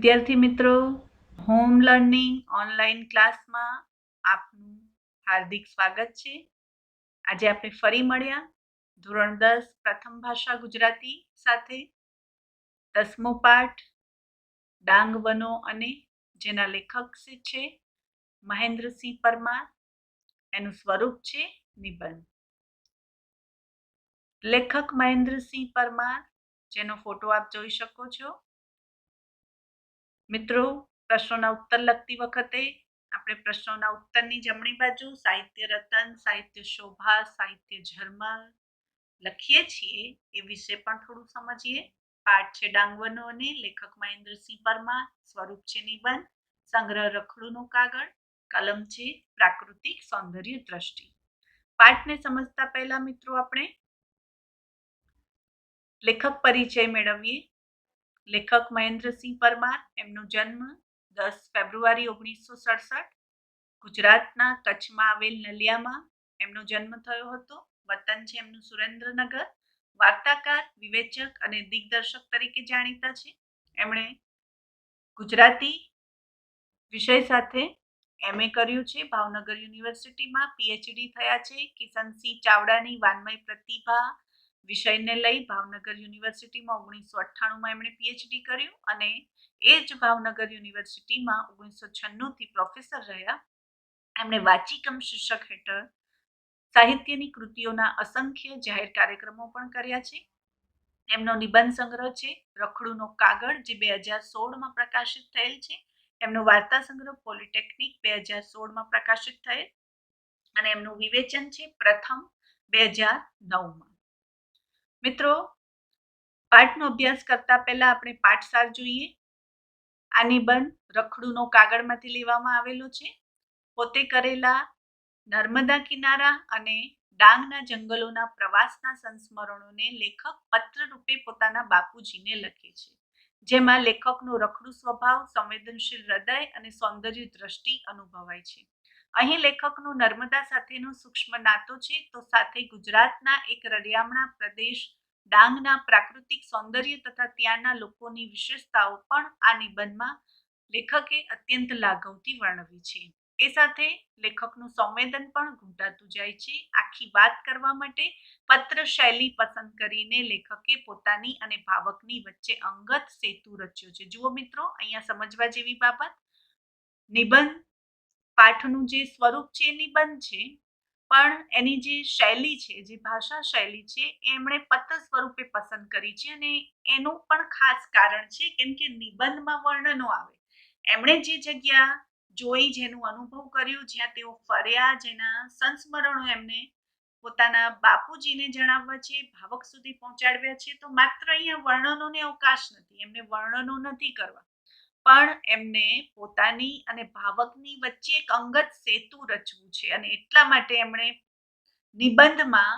વિદ્યાર્થી મિત્રો, home learning online ક્લાસમાં આપનું હાર્દિક સ્વાગત છે. આજે આપણે ફરી મળ્યા ધોરણ 10 પ્રથમ ભાષા ગુજરાતી સાથે 10મો પાઠ ડાંગ વનો અને જેના લેખક છે મહેન્દ્રસિંહ પરમાર. એનું સ્વરૂપ છે નિબંધ. લેખક મહેન્દ્રસિંહ પરમાર, જેનો ફોટો આપ જોઈ શકો છો. મિત્રો, પ્રશ્નોના ઉત્તર લખતી વખતે આપણે પ્રશ્નોના ઉત્તરની જમણી બાજુ સાહિત્ય રતન, સાહિત્ય શોભા, સાહિત્ય ઝરમર લખીએ છીએ એ વિશે પણ થોડું સમજીએ. પાઠ છે ડાંગવનો અને લેખક મહેન્દ્રસિંહ પરમાર, સ્વરૂપ છે નિબંધ, સંગ્રહ રખડુનું કાગળ, કલમ છે પ્રાકૃતિક સૌંદર્ય દ્રષ્ટિ. પાઠને સમજતા પહેલા મિત્રો આપણે લેખક પરિચય મેળવીએ. લેખક મહેન્દ્રસિંહ પરમાર, એમનો જન્મ 10 ફેબ્રુઆરી 1967 ગુજરાતના કચ્છમાં આવેલ નલિયામાં એમનો જન્મ થયો હતો. વતન છે એમનું સુરેન્દ્રનગર. વાર્તાકાર, વિવેચક અને દિગ્દર્શક તરીકે જાણીતા છે. એમણે ગુજરાતી વિષય સાથે MA કર્યું છે ભાવનગર યુનિવર્સિટીમાં. PhD થયા છે કિશનસિંહ ચાવડાની વાન્મય પ્રતિભા વિષયને લઈ ભાવનગર યુનિવર્સિટીમાં 1998માં એમણે PhD કર્યું અને એ જ ભાવનગર યુનિવર્સિટીમાં 1996થી પ્રોફેસર રહ્યા. એમણે વાચિકમ શીર્ષક હેઠળ સાહિત્યની કૃતિઓના અસંખ્ય જાહેર કાર્યક્રમો પણ કર્યા છે. એમનો નિબંધ સંગ્રહ છે રખડુનો કાગળ, જે 2016માં પ્રકાશિત થયેલ છે. એમનો વાર્તા સંગ્રહ પોલિટેકનિક 2016માં પ્રકાશિત થયેલ અને એમનું વિવેચન છે પ્રથમ 2009માં. મિત્રો, પાઠનો અભ્યાસ કરતા પહેલા આપણે પાઠસાર જોઈએ. આ નિબંધ રખડુનો કાગળમાંથી લેવામાં આવેલો છે. પોતે કરેલા નર્મદા કિનારા અને ડાંગના જંગલોના પ્રવાસના સંસ્મરણોને લેખક પત્ર રૂપે પોતાના બાપુજીને લખે છે, જેમાં લેખકનો રખડુ સ્વભાવ, સંવેદનશીલ હૃદય અને સૌંદર્ય દ્રષ્ટિ અનુભવાય છે. અહીં લેખકનો નર્મદા સાથેનો સૂક્ષ્મ નાતો છે, તો સાથે ગુજરાતના એક રળિયામણા પ્રદેશ ડાંગના પ્રાકૃતિક સૌંદર્ય તથા ત્યાંના લોકોની વિશેષતાઓ પણ આ નિબંધમાં લેખકે અત્યંત લાઘવથી વર્ણવી છે. એ સાથે લેખકનું સંવેદન પણ ઘૂંટાતું જાય છે. આખી વાત કરવા માટે પત્ર શૈલી પસંદ કરીને લેખકે પોતાની અને ભાવકની વચ્ચે અંગત સેતુ રચ્યો છે. જુઓ મિત્રો, અહીંયા સમજવા જેવી બાબત, નિબંધ પાઠનું જે સ્વરૂપ છે એ નિબંધ છે, પણ એની જે શૈલી છે, જે ભાષા શૈલી છે, એમણે પત્ર સ્વરૂપે પસંદ કરી છે અને એનું પણ ખાસ કારણ છે, કેમ કે નિબંધમાં વર્ણનો આવે. એમણે જે જગ્યા જોઈ, જેનું અનુભવ કર્યું, જ્યાં તેઓ ફર્યા, જેના સંસ્મરણો એમને પોતાના બાપુજીને જણાવવા છે, ભાવક સુધી પહોંચાડ્યા છે, તો માત્ર અહીંયા વર્ણનોને અવકાશ નથી, એમને વર્ણનો નથી કરવા, પણ એમને પોતાની અને ભાવકની વચ્ચે એક અંગત સેતુ રચવું છે અને એટલા માટે એમણે નિબંધમાં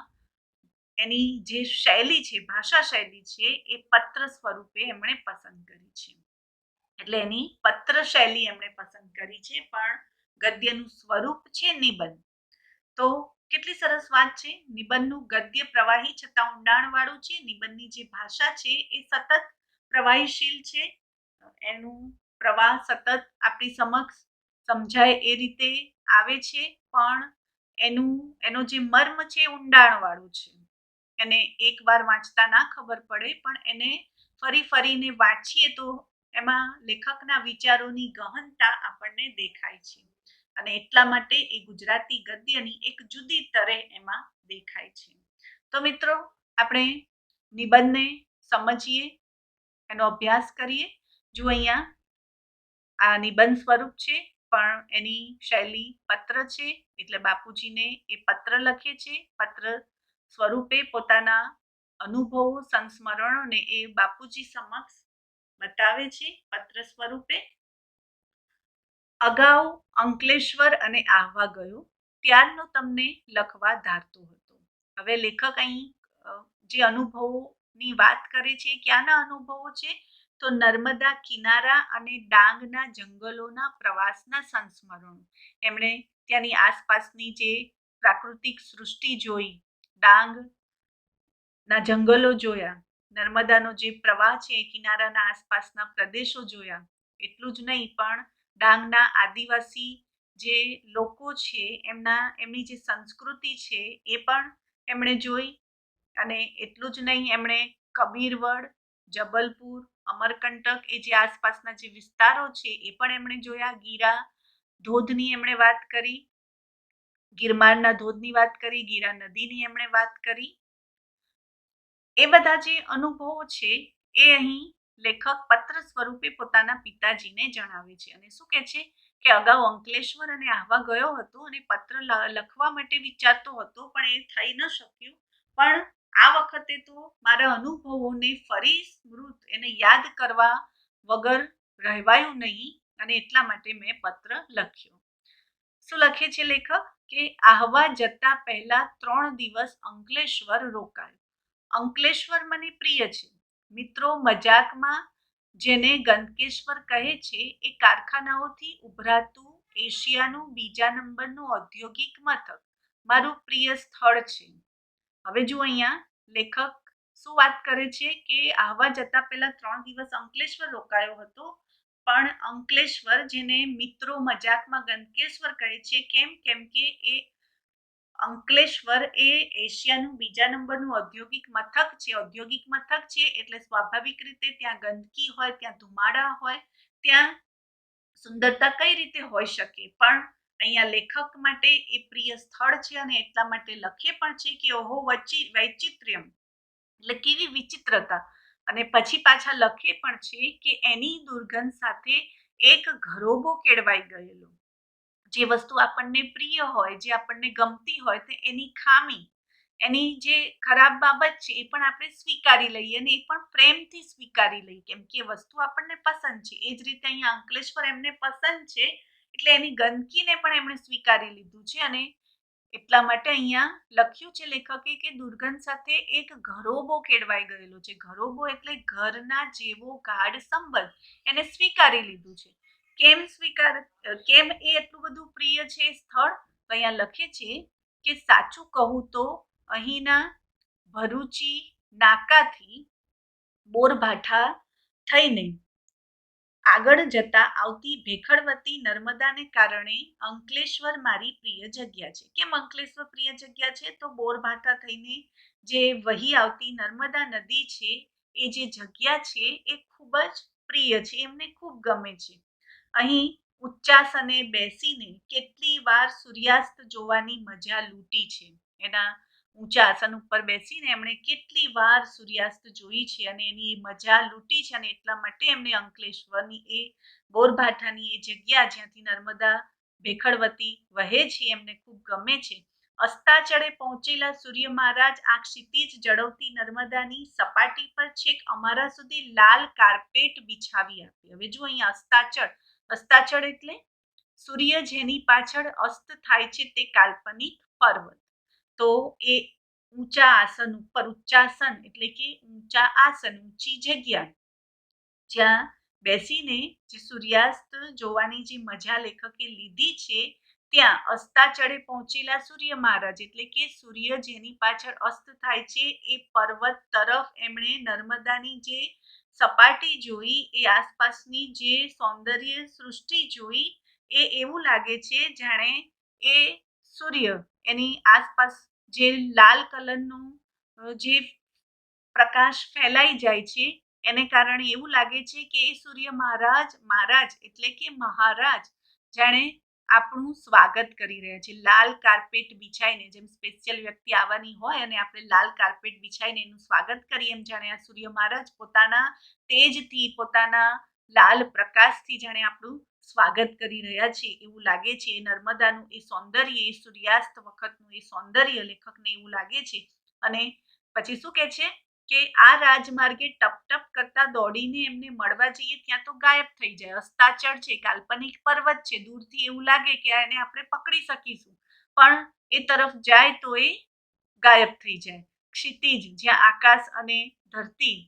એની જે શૈલી છે, ભાષા શૈલી છે, એ પત્ર સ્વરૂપે એમણે પસંદ કરી છે. એટલે એની પત્ર શૈલી એમણે પસંદ કરી છે, પણ ગદ્યનું સ્વરૂપ છે નિબંધ. તો કેટલી સરસ વાત છે. નિબંધનું ગદ્ય પ્રવાહી છતાં ઊંડાણવાળું છે. નિબંધની જે ભાષા છે એ સતત પ્રવાહીશીલ છે. એનું પ્રવાહ સતત આપણી સમક્ષ સમજાય એ રીતે આવે છે, પણ એનો જે મર્મ છે ઊંડાણવાળું છે. એને એકવાર વાંચતા ના ખબર પડે, પણ એને ફરીને વાંચીએ તો એમાં લેખકના વિચારોની ગહનતા આપણને દેખાય છે અને એટલા માટે એ ગુજરાતી ગદ્યની એક જુદી તરહ એમાં દેખાય છે. તો મિત્રો, આપણે નિબંધને સમજીએ, એનો અભ્યાસ કરીએ. જો અહીંયા આ નિબંધ સ્વરૂપ છે, પણ એની શૈલી પત્ર છે, એટલે બાપુજીને એ પત્ર લખે છે. પત્ર સ્વરૂપે પોતાના અનુભવો, સંસ્મરણોને એ બાપુજી સમક્ષ બતાવે છે પત્ર સ્વરૂપે. અગાઉ અંકલેશ્વર અને આહવા ગયો, ત્યારનો તમને લખવા ધારતો હતો. હવે લેખક અહીં જે અનુભવોની વાત કરે છે, ક્યાંના અનુભવો છે? તો નર્મદા કિનારા અને ડાંગના જંગલોના પ્રવાસના સંસ્મરણો. એમણે ત્યાંની આસપાસની જે પ્રાકૃતિક સૃષ્ટિ જોઈ, ડાંગના જંગલો જોયા, નર્મદાનો જે પ્રવાહ છે, કિનારાના આસપાસના પ્રદેશો જોયા, એટલું જ નહીં પણ ડાંગના આદિવાસી જે લોકો છે એમની જે સંસ્કૃતિ છે એ પણ એમણે જોઈ. અને એટલું જ નહીં, એમણે કબીરવડ, જબલપુર, અમરકંટક એ જે આસપાસના જે વિસ્તારો છે એ પણ એમણે જોયા. ગીરા ધોધની એમણે વાત કરી, ગિરમારના ધોધની વાત કરી, ગીરા નદીની એમણે વાત કરી. એ બધા જે અનુભવો છે એ અહીં લેખક પત્ર સ્વરૂપે પોતાના પિતાજીને જણાવે છે. અને શું કહે છે કે અગાઉ અંકલેશ્વર અને આહવા ગયો હતો અને પત્ર લખવા માટે વિચારતો હતો, પણ એ થઈ ન શક્યું. પણ આ વખતે તો મારા અનુભવોને ફરી સ્મૃત એને યાદ કરવા વગર રહેવાયું નહીં, અને એટલા માટે મેં પત્ર લખ્યો. શું લખે છે લેખક કે આહવા જતા પહેલા 3 દિવસ અંકલેશ્વર રોકાયો. અંકલેશ્વર મને પ્રિય છે. મિત્રો મજાકમાં જેને ગંદકેશ્વર કહે છે, એ કારખાનાઓથી ઉભરાતું એશિયાનું બીજા નંબરનું ઔદ્યોગિક મથક મારું પ્રિય સ્થળ છે. હવે જો અહીંયા લેખક શું વાત કરે છે કે આહવા જતા પહેલા 3 દિવસ અંકલેશ્વર રોકાયો હતો, પણ અંકલેશ્વર જેને મિત્રો મજાકમાં ગંદકેશ્વર કહે છે, કેમ કે એ અંકલેશ્વર એ એશિયાનું બીજા નંબરનું ઔદ્યોગિક મથક છે. ઔદ્યોગિક મથક છે એટલે સ્વાભાવિક રીતે ત્યાં ગંદકી હોય, ત્યાં ધુમાડા હોય, ત્યાં સુંદરતા કઈ રીતે હોઈ શકે. પણ અહીંયા લેખક માટે એ પ્રિય સ્થળ છે અને એટલા માટે લખે પણ છે કે ઓહો વૈચિત્ર્યમ, એટલે કેવી વિચિત્રતા. અને પછી પાછા લખે પણ છે કે એની દુર્ગંધ સાથે એક ઘરોબો કેળવાઈ ગયેલો. જે વસ્તુ આપણને પ્રિય હોય, જે આપણને ગમતી હોય, તે એની ખામી, એની જે ખરાબ બાબત છે એ પણ આપણે સ્વીકારી લઈએ, અને એ પણ પ્રેમથી સ્વીકારી લઈએ, કેમ કે વસ્તુ આપણને પસંદ છે. એ જ રીતે અહીંયા અંકલેશ્વર એમને પસંદ છે એટલે એની ગંદકીને પણ એમણે સ્વીકારી લીધું છે. અને એટલા માટે અહીંયા લખ્યું છે લેખકે કે દુર્ગંધ સાથે એક ઘરોબો કેળવાઈ ગયેલો છે. ઘરોબો એટલે ઘરના જેવો ગાઢ સંબંધ, એને સ્વીકારી લીધું છે. કેમ એ એટલું બધું પ્રિય છે સ્થળ? તો અહીંયા લખે છે કે સાચું કહું તો અહીંના ભરૂચી નાકાથી બોરભાઠા થઈને આગળ જતા આવતી ભેખડવતી નર્મદાને કારણે અંકલેશ્વર મારી પ્રિય જગ્યા છે. કેમ અંકલેશ્વર પ્રિય જગ્યા છે? તો બોરભાઠા થઈને જે વહી આવતી નર્મદા નદી છે, એ જે જગ્યા છે એ ખૂબ જ પ્રિય છે, એમને ખૂબ ગમે છે. અહીં ઉચ્ચાસને બેસીને કેટલી વાર સૂર્યાસ્ત જોવાની મજા લૂંટી છે. એના ઊંચા આસન ઉપર બેસીને એમણે કેટલી વાર સૂર્યાસ્ત જોઈ છે અને એની મજા લૂંટી છે. અને એટલા માટે એમને અંકલેશ્વરની એ બોરભાઠાની એ જગ્યા જ્યાંથી નર્મદા ભેખડવતી વહે છે એમને ખૂબ ગમે છે. અસ્તાચળે પહોંચેલા સૂર્ય મહારાજ આ ક્ષિતિજ જળવતી નર્મદાની સપાટી પર છેક અમારા સુધી લાલ કાર્પેટ બિછાવી આપી. હવે જો અહીંયા અસ્તાચળ એટલે સૂર્ય જેની પાછળ અસ્ત થાય છે તે કાલ્પનિક પર્વત. તો એ ઊંચા આસન ઉપર, ઉચ્ચાસન એટલે કે ઊંચા આસન, ઊંચી જગ્યા, જ્યાં બેસીને જે સૂર્યાસ્ત જોવાની જે મજા લેખકે લીધી છે, ત્યાં અસ્તાચળે પહોંચેલા સૂર્ય મહારાજ એટલે કે સૂર્ય જેની પાછળ અસ્ત થાય છે એ પર્વત તરફ એમણે નર્મદાની જે સપાટી જોઈ, એ આસપાસની જે સૌંદર્ય સૃષ્ટિ જોઈ, એ એવું લાગે છે જાણે એ સૂર્ય એની આસપાસ જે લાલ કલરનું જે પ્રકાશ ફેલાઈ જાય છે, એને કારણે એવું લાગે છે કે એ સૂર્ય મહારાજ એટલે કે મહારાજ જાણે આપણું સ્વાગત કરી રહ્યા છે. લાલ કાર્પેટ બિછાઈને, જેમ સ્પેશિયલ વ્યક્તિ આવવાની હોય અને આપણે લાલ કાર્પેટ બિછાઈને એનું સ્વાગત કરીએ, એમ જાણે આ સૂર્ય મહારાજ પોતાના તેજથી, પોતાના લાલ પ્રકાશથી જાણે આપણું સ્વાગત કરી રહ્યા છે એવું લાગે છે. નર્મદાનું એ સૌંદર્ય, એ સૂર્યાસ્ત વખતનું એ સૌંદર્ય લેખકને એવું લાગે છે. અને પછી શું કહે છે કે આ રાજમાર્ગે ટપ ટપ કરતા દોડીને એમને મળવા જઈએ ત્યાં તો ગાયબ થઈ જાય. અસ્તાચળ છે, કાલ્પનિક પર્વત છે, દૂરથી એવું લાગે કે એને આપણે પકડી શકીશું, પણ એ તરફ જાય તો એ ગાયબ થઈ જાય. ક્ષિતિજ, જ્યાં આકાશ અને ધરતી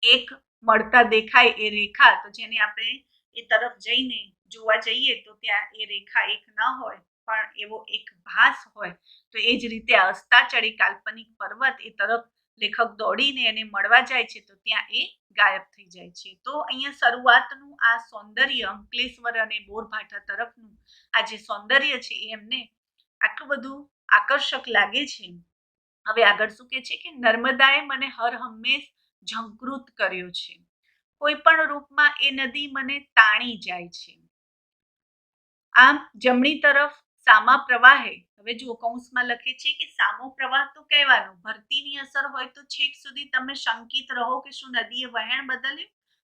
એક મળતા દેખાય, એ રેખા, તો જેને આપણે એ તરફ જઈને જોવા જઈએ તો ત્યાં એ રેખા એક ન હોય પણ એવો એક ભાસ હોય. તો એ જ રીતે અસ્તાચળે કાલ્પનિક પર્વત એ તરફ લેખક દોડીને એને મળવા જાય છે તો ત્યાં એ ગાયબ થઈ જાય છે. તો અહીંયા શરૂઆતનું આ સૌંદર્ય અંકલેશ્વર અને બોરભાઠા તરફનું આ જે સૌંદર્ય છે એ એમને આટલું બધું આકર્ષક લાગે છે. હવે આગળ શું કે છે કે નર્મદાએ મને હર હંમેશ ઝંકૃત કર્યો છે. કોઈ પણ રૂપમાં એ નદી મને તાણી જાય છે. આમ જમણી તરફ સામા પ્રવાહે, હવે જુઓ કૌંસમાં લખે છે કે સામો પ્રવાહ તો કહેવાનો, ભરતીની અસર હોય તો છેક સુધી તમે શંકિત રહો કે શું નદીએ વહેણ બદલ્યું.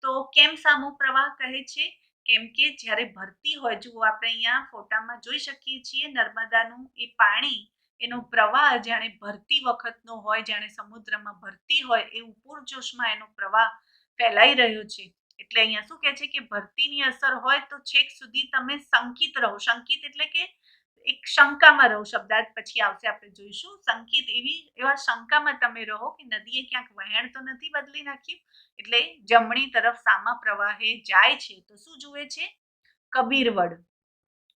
તો કેમ સામો પ્રવાહ કહે છે? કેમ કે જ્યારે ભરતી હોય, જુઓ આપણે અહીંયા ફોટામાં જોઈ શકીએ છીએ નર્મદાનું એ પાણી, એનો પ્રવાહ જાણે ભરતી વખતનો હોય, જાણે સમુદ્રમાં ભરતી હોય એવું પૂરજોશમાં એનો પ્રવાહ ફેલાઈ રહ્યો છે. એટલે અહીંયા શું કહે છે કે ભરતીની અસર હોય તો છેક સુધી તમે શંકિત રહો. શંકિત એટલે કે એક શંકામાં રહો, શબ્દાર્થ પછી આવશે, આપણે જોઈશું. શંકિત એવા શંકામાં તમે રહો કે નદીએ ક્યાંક વહેણ તો નથી બદલી નાખ્યું. એટલે જમણી તરફ સામા પ્રવાહે જાય છે તો શું જુએ છે? કબીરવડ.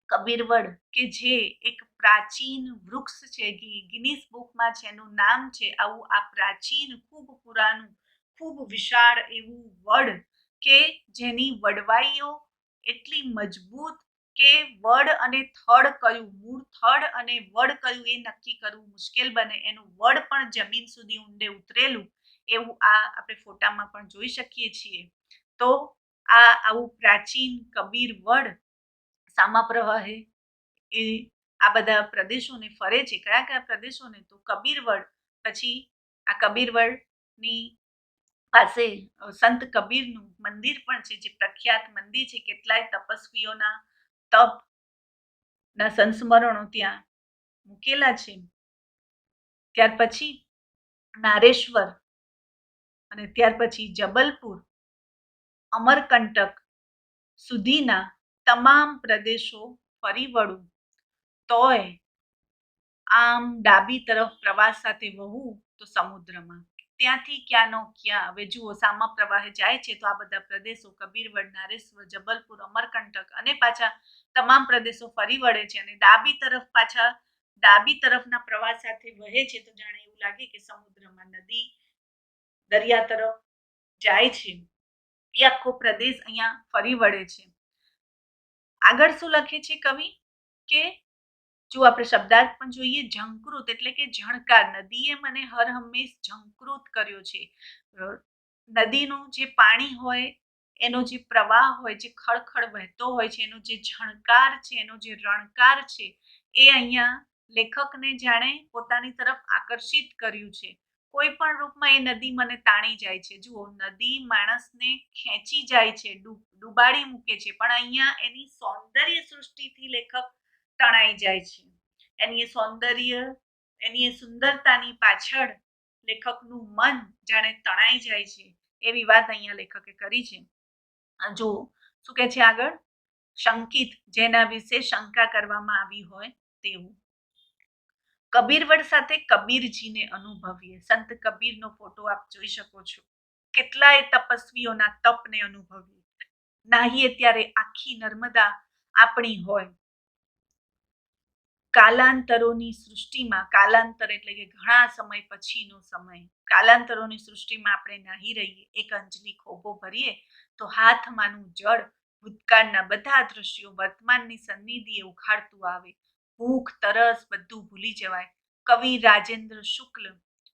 કબીરવડ કે જે એક પ્રાચીન વૃક્ષ છે, ગિનીસ બુકમાં છે, એનું નામ છે આવું. આ પ્રાચીન, ખૂબ પુરાનું, ખૂબ વિશાળ એવું વડ કે જેની વડવાઈઓ એટલી મજબૂત કે વડ અને થડ કયું, મૂળ થડ અને વડ કયું એ નક્કી કરવું મુશ્કેલ બને. એનું વડ પણ જમીન સુધી ઊંડે ઉતરેલું એવું આ આપણે ફોટામાં પણ જોઈ શકીએ છીએ. તો આ આવું પ્રાચીન કબીર વડ સામા પ્રવાહે એ આ બધા પ્રદેશોને ફરે છે. કયા કયા પ્રદેશોને? તો કબીરવડ, પછી આ કબીરવડની પાસે સંત કબીરનું મંદિર પણ છે, જે પ્રખ્યાત મંદિર છે. કેટલાય તપસ્વીઓના તપના સંસ્મરણો ત્યાં મૂકેલા છે. ત્યાર પછી નારેશ્વર, અને ત્યાર પછી જબલપુર, અમરકંટક સુધીના તમામ પ્રદેશો ફરી વળું તોય આમ ડાબી તરફ પ્રવાસ સાથે વહું તો સમુદ્રમાં. ત્યાંથી ક્યાંનો ક્યાં. હવે જુઓ સામા પ્રવાહે જાય છે તો આ બધા પ્રદેશો કબીરવડ, નારેશ્વર, જબલપુર, અમરકંટક અને પાછા તમામ પ્રદેશો ફરી વળે છે. અને ડાબી તરફ પાછા ડાબી તરફના પ્રવાહ સાથે વહે છે તો જાણે એવું લાગે કે સમુદ્રમાં, નદી દરિયા તરફ જાય છે. એ આખો પ્રદેશ અહીંયા ફરી વળે છે. આગળ શું લખે છે કવિ કે જો આપણે શબ્દાર્થ પણ જોઈએ, ઝંકૃત એટલે કે ઝણકાર. નદીએ મને હર હંમેશ ઝંકૃત કર્યો છે. નદીનું જે પાણી હોય, એનો જે પ્રવાહ હોય, જે ખળખળ વહેતો હોય છે, એનો જે ઝણકાર છે, એનો જે રણકાર છે, એ અહીંયા લેખકને જાણે પોતાની તરફ આકર્ષિત કર્યું છે. કોઈ પણ રૂપમાં એ નદી મને તાણી જાય છે. જુઓ, નદી માણસને ખેંચી જાય છે, ડૂબાડી મૂકે છે, પણ અહીંયા એની સૌંદર્ય સૃષ્ટિથી લેખક તણાઈ જાય છે. એની સૌંદર્ય, એની સુંદરતાની પાછળ લેખકનું મન જાણે તણાઈ જાય છે. એવી વાત અહીંયા લેખકે કરી છે. જો શું કહે છે આગળ? શંકિત, જેના વિશે શંકા કરવામાં આવી હોય તેવું. કબીરવડ સાથે કબીરજીને અનુભવીએ. સંત કબીરનો ફોટો આપ જોઈ શકો છો. કેટલાય તપસ્વીઓના તપને અનુભવીએ. નાહીએ ત્યારે આખી નર્મદા આપણી હોય. કાલાંતરોની સૃષ્ટિમાં, કાલાંતર એટલે કે ઘણા સમય પછીનો સમય, કાલાંતરોની સૃષ્ટિમાં આપણે નાહી રહીએ, એક અંજલિ ખોબો ભરીએ તો હાથમાંનું જળ ભૂતકાળના બધા દ્રશ્યો વર્તમાનની સન્નિધિએ ઉખાડતું આવે. ભૂખ, તરસ બધું ભૂલી જવાય. કવિ રાજેન્દ્ર શુક્લ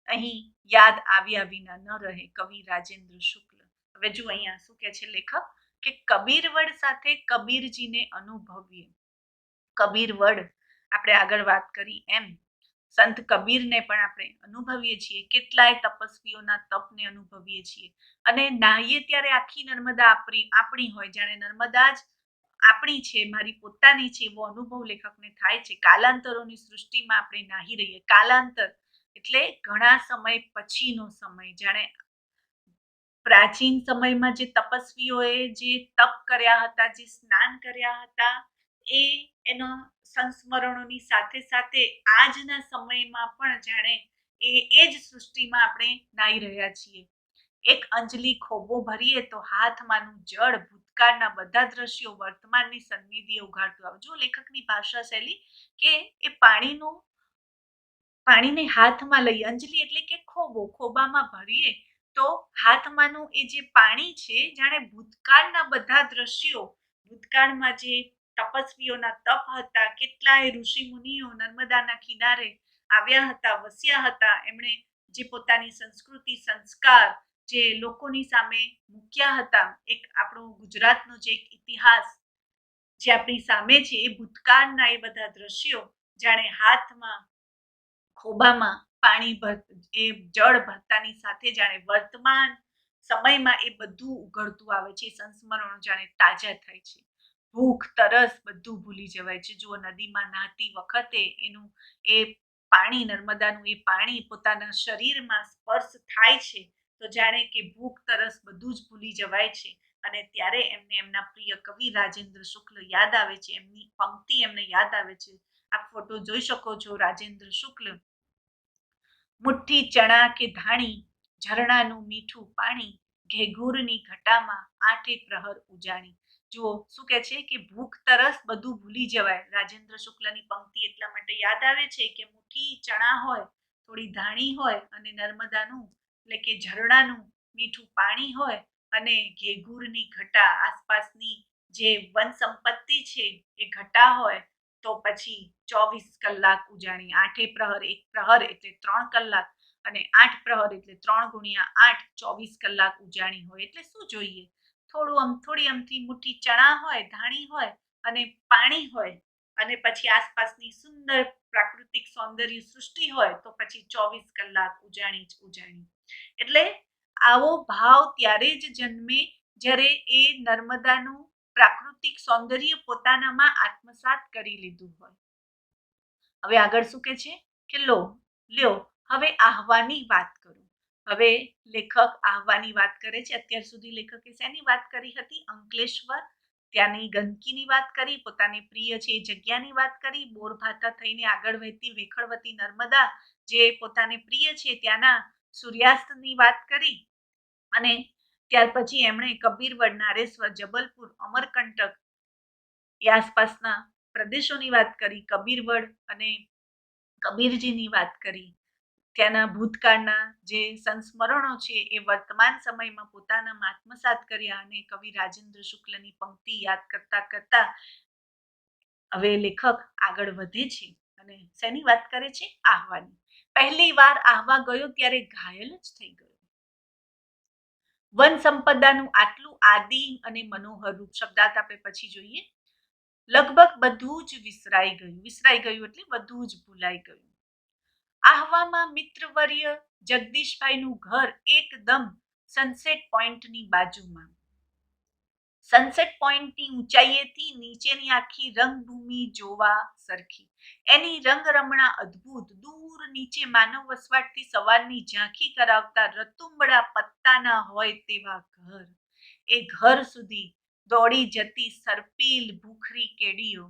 અહીં યાદ આવ્યા વિના ન રહે. કવિ રાજેન્દ્ર શુક્લ. હવે જો અહીંયા શું કહે છે લેખક કે કબીરવડ સાથે કબીરજીને અનુભવીએ. કબીરવડ આપણે આગળ વાત કરી એમ સંત કબીરને પણ આપણે અનુભવીએ છીએ. કેટલાય તપસ્વીઓના તપને અનુભવીએ છીએ. અને નાહીએ ત્યારે આખી નર્મદા આપણી હોય, જાણે નર્મદા જ આપણી છે, મારી પોતાની છે, એવો અનુભવ લેખકને થાય છે. કાલાંતરોની સૃષ્ટિમાં આપણે નાહી રહીએ. કાલાંતર એટલે ઘણા સમય પછીનો સમય. જાણે પ્રાચીન સમયમાં જે તપસ્વીઓએ જે તપ કર્યા હતા, જે સ્નાન કર્યા હતા, એનો સંસ્મરણોની સાથે સાથે આજના સમયમાં પણ જાણે એ જ સૃષ્ટિમાં આપણે નાહી રહ્યા છીએ. એક અંજલિ ખોબો ભરીએ તો હાથમાંનું જળ ભૂતકાળના બધા દ્રશ્યો વર્તમાનની સન્નિધિએ ઉઘાડતું આવે. જો લેખકની ભાષા શૈલી કે એ પાણીનું પાણીને હાથમાં લઈ, અંજલિ એટલે કે ખોબો, ખોબામાં ભરીએ તો હાથમાંનું એ જે પાણી છે જાણે ભૂતકાળના બધા દ્રશ્યો, ભૂતકાળમાં જે તપસ્વીઓના તપ હતા, કેટલાય ઋષિ મુનિઓ નર્મદાના કિનારે આવ્યા હતા, વસ્યા હતા, એમણે જે પોતાની સંસ્કૃતિ સંસ્કાર જે લોકોની સામે મૂક્યા હતા, એક આપણો ગુજરાતનો જે એક ઇતિહાસ જે આપણી સામે છે, એ ભૂતકાળના એ બધા દ્રશ્યો જાણે હાથમાં ખોબામાં પાણી એ જળ ભરતાની સાથે જાણે વર્તમાન સમયમાં એ બધું ઉઘડતું આવે છે, સંસ્મરણો જાણે તાજા થાય છે, ભૂખ તરસ બધું ભૂલી જવાય છે. જુઓ, નદીમાં નહાતી વખતે એનું એ પાણી, નર્મદાનું એ પાણી પોતાના શરીરમાં સ્પર્શ થાય છે તો જાણે કે ભૂખ તરસ બધું જ ભૂલી જવાય છે. અને ત્યારે એમને એમના પ્રિય કવિ રાજેન્દ્ર શુક્લ યાદ આવે છે, એમની પંક્તિ એમને યાદ આવે છે. આપ ફોટો જોઈ શકો છો, રાજેન્દ્ર શુક્લ. મુઠ્ઠી ચણા કે ધાણી, ઝરણાનું મીઠું પાણી, ઘેઘૂરની ઘટામાં આઠે પ્રહર ઉજાણી. જુઓ શું કે છે કે ભૂખ તરસ બધું ભૂલી જવાય. રાજેન્દ્ર શુક્લની પંક્તિ એટલા માટે યાદ આવે છે કે મુઠ્ઠી ચણા હોય, થોડી ધાણી હોય અને નર્મદાનું એટલે કે ઝરણાનું મીઠું પાણી હોય અને ઘેઘૂરની ઘટા, આસપાસની જે વન સંપત્તિ છે એ ઘટા હોય તો પછી 24 કલાક ઉજાણી. આઠે પ્રહર, એક પ્રહર એટલે 3 કલાક અને 8 પ્રહર એટલે 3 ગુણ્યા 8, 24 કલાક ઉજાણી હોય. એટલે શું જોઈએ? થોડી અમથી મુઠ્ઠી ચણા હોય, ધાણી હોય અને પાણી હોય અને પછી આસપાસની સુંદર પ્રાકૃતિક સૌંદર્ય સૃષ્ટિ હોય તો પછી 24 કલાક ઉજાણી જ ઉજાણી. એટલે આવો ભાવ ત્યારે જ જન્મે જ્યારે એ નર્મદાનું પ્રાકૃતિક સૌંદર્ય પોતાનામાં આત્મસાત કરી લીધું હોય. હવે આગળ શું કે છે કે લ્યો હવે આહવાની વાત કરું. હવે લેખક આહવાની વાત કરે છે. અત્યાર સુધી લેખકે શેની વાત કરી હતી? અંકલેશ્વર, ત્યાંની ગંદકીની વાત કરી, પોતાની પ્રિય છે એ જગ્યાની વાત કરી, બોરભાતા થઈને આગળ વહેતી વેખળવતી નર્મદા જે પોતાને પ્રિય છે ત્યાંના સૂર્યાસ્તની વાત કરી, અને ત્યાર પછી એમણે કબીરવડ, નારેશ્વર, જબલપુર, અમરકંટક એ આસપાસના પ્રદેશોની વાત કરી, કબીરવડ અને કબીરજીની વાત કરી, ત્યાંના ભૂતકાળના જે સંસ્મરણો છે એ વર્તમાન સમયમાં પોતાનામાં આત્મસાત કર્યા અને કવિ રાજેન્દ્ર શુક્લની પંક્તિ યાદ કરતા કરતા હવે લેખક આગળ વધે છે અને શેની વાત કરે છે? આહવાની. પહેલી વાર આહવા ગયો ત્યારે ઘાયલ જ થઈ ગયો. વન સંપદાનું આટલું આદિમ અને મનોહર રૂપ, શબ્દાર્થ આપણે પછી જોઈએ. લગભગ બધું જ વિસરાઈ ગયું એટલે બધું જ ભૂલાઈ ગયું. આહવામાં મિત્રવર્ય જગદીશભાઈનું ઘર એકદમ સનસેટ પોઈન્ટની બાજુમાં. સનસેટ પોઈન્ટની ઊંચાઈએથી નીચેની આખી રંગભૂમિ જોવા સરખી. એની રંગરમણા અદ્ભુત. દૂર નીચે માનવ વસવાટથી સવારની ઝાંખી કરાવતા રતુંબડા પત્તાના હોય તેવા ઘર. એ ઘર સુધી દોડી જતી સરપીલ ભૂખરી કેડીઓ,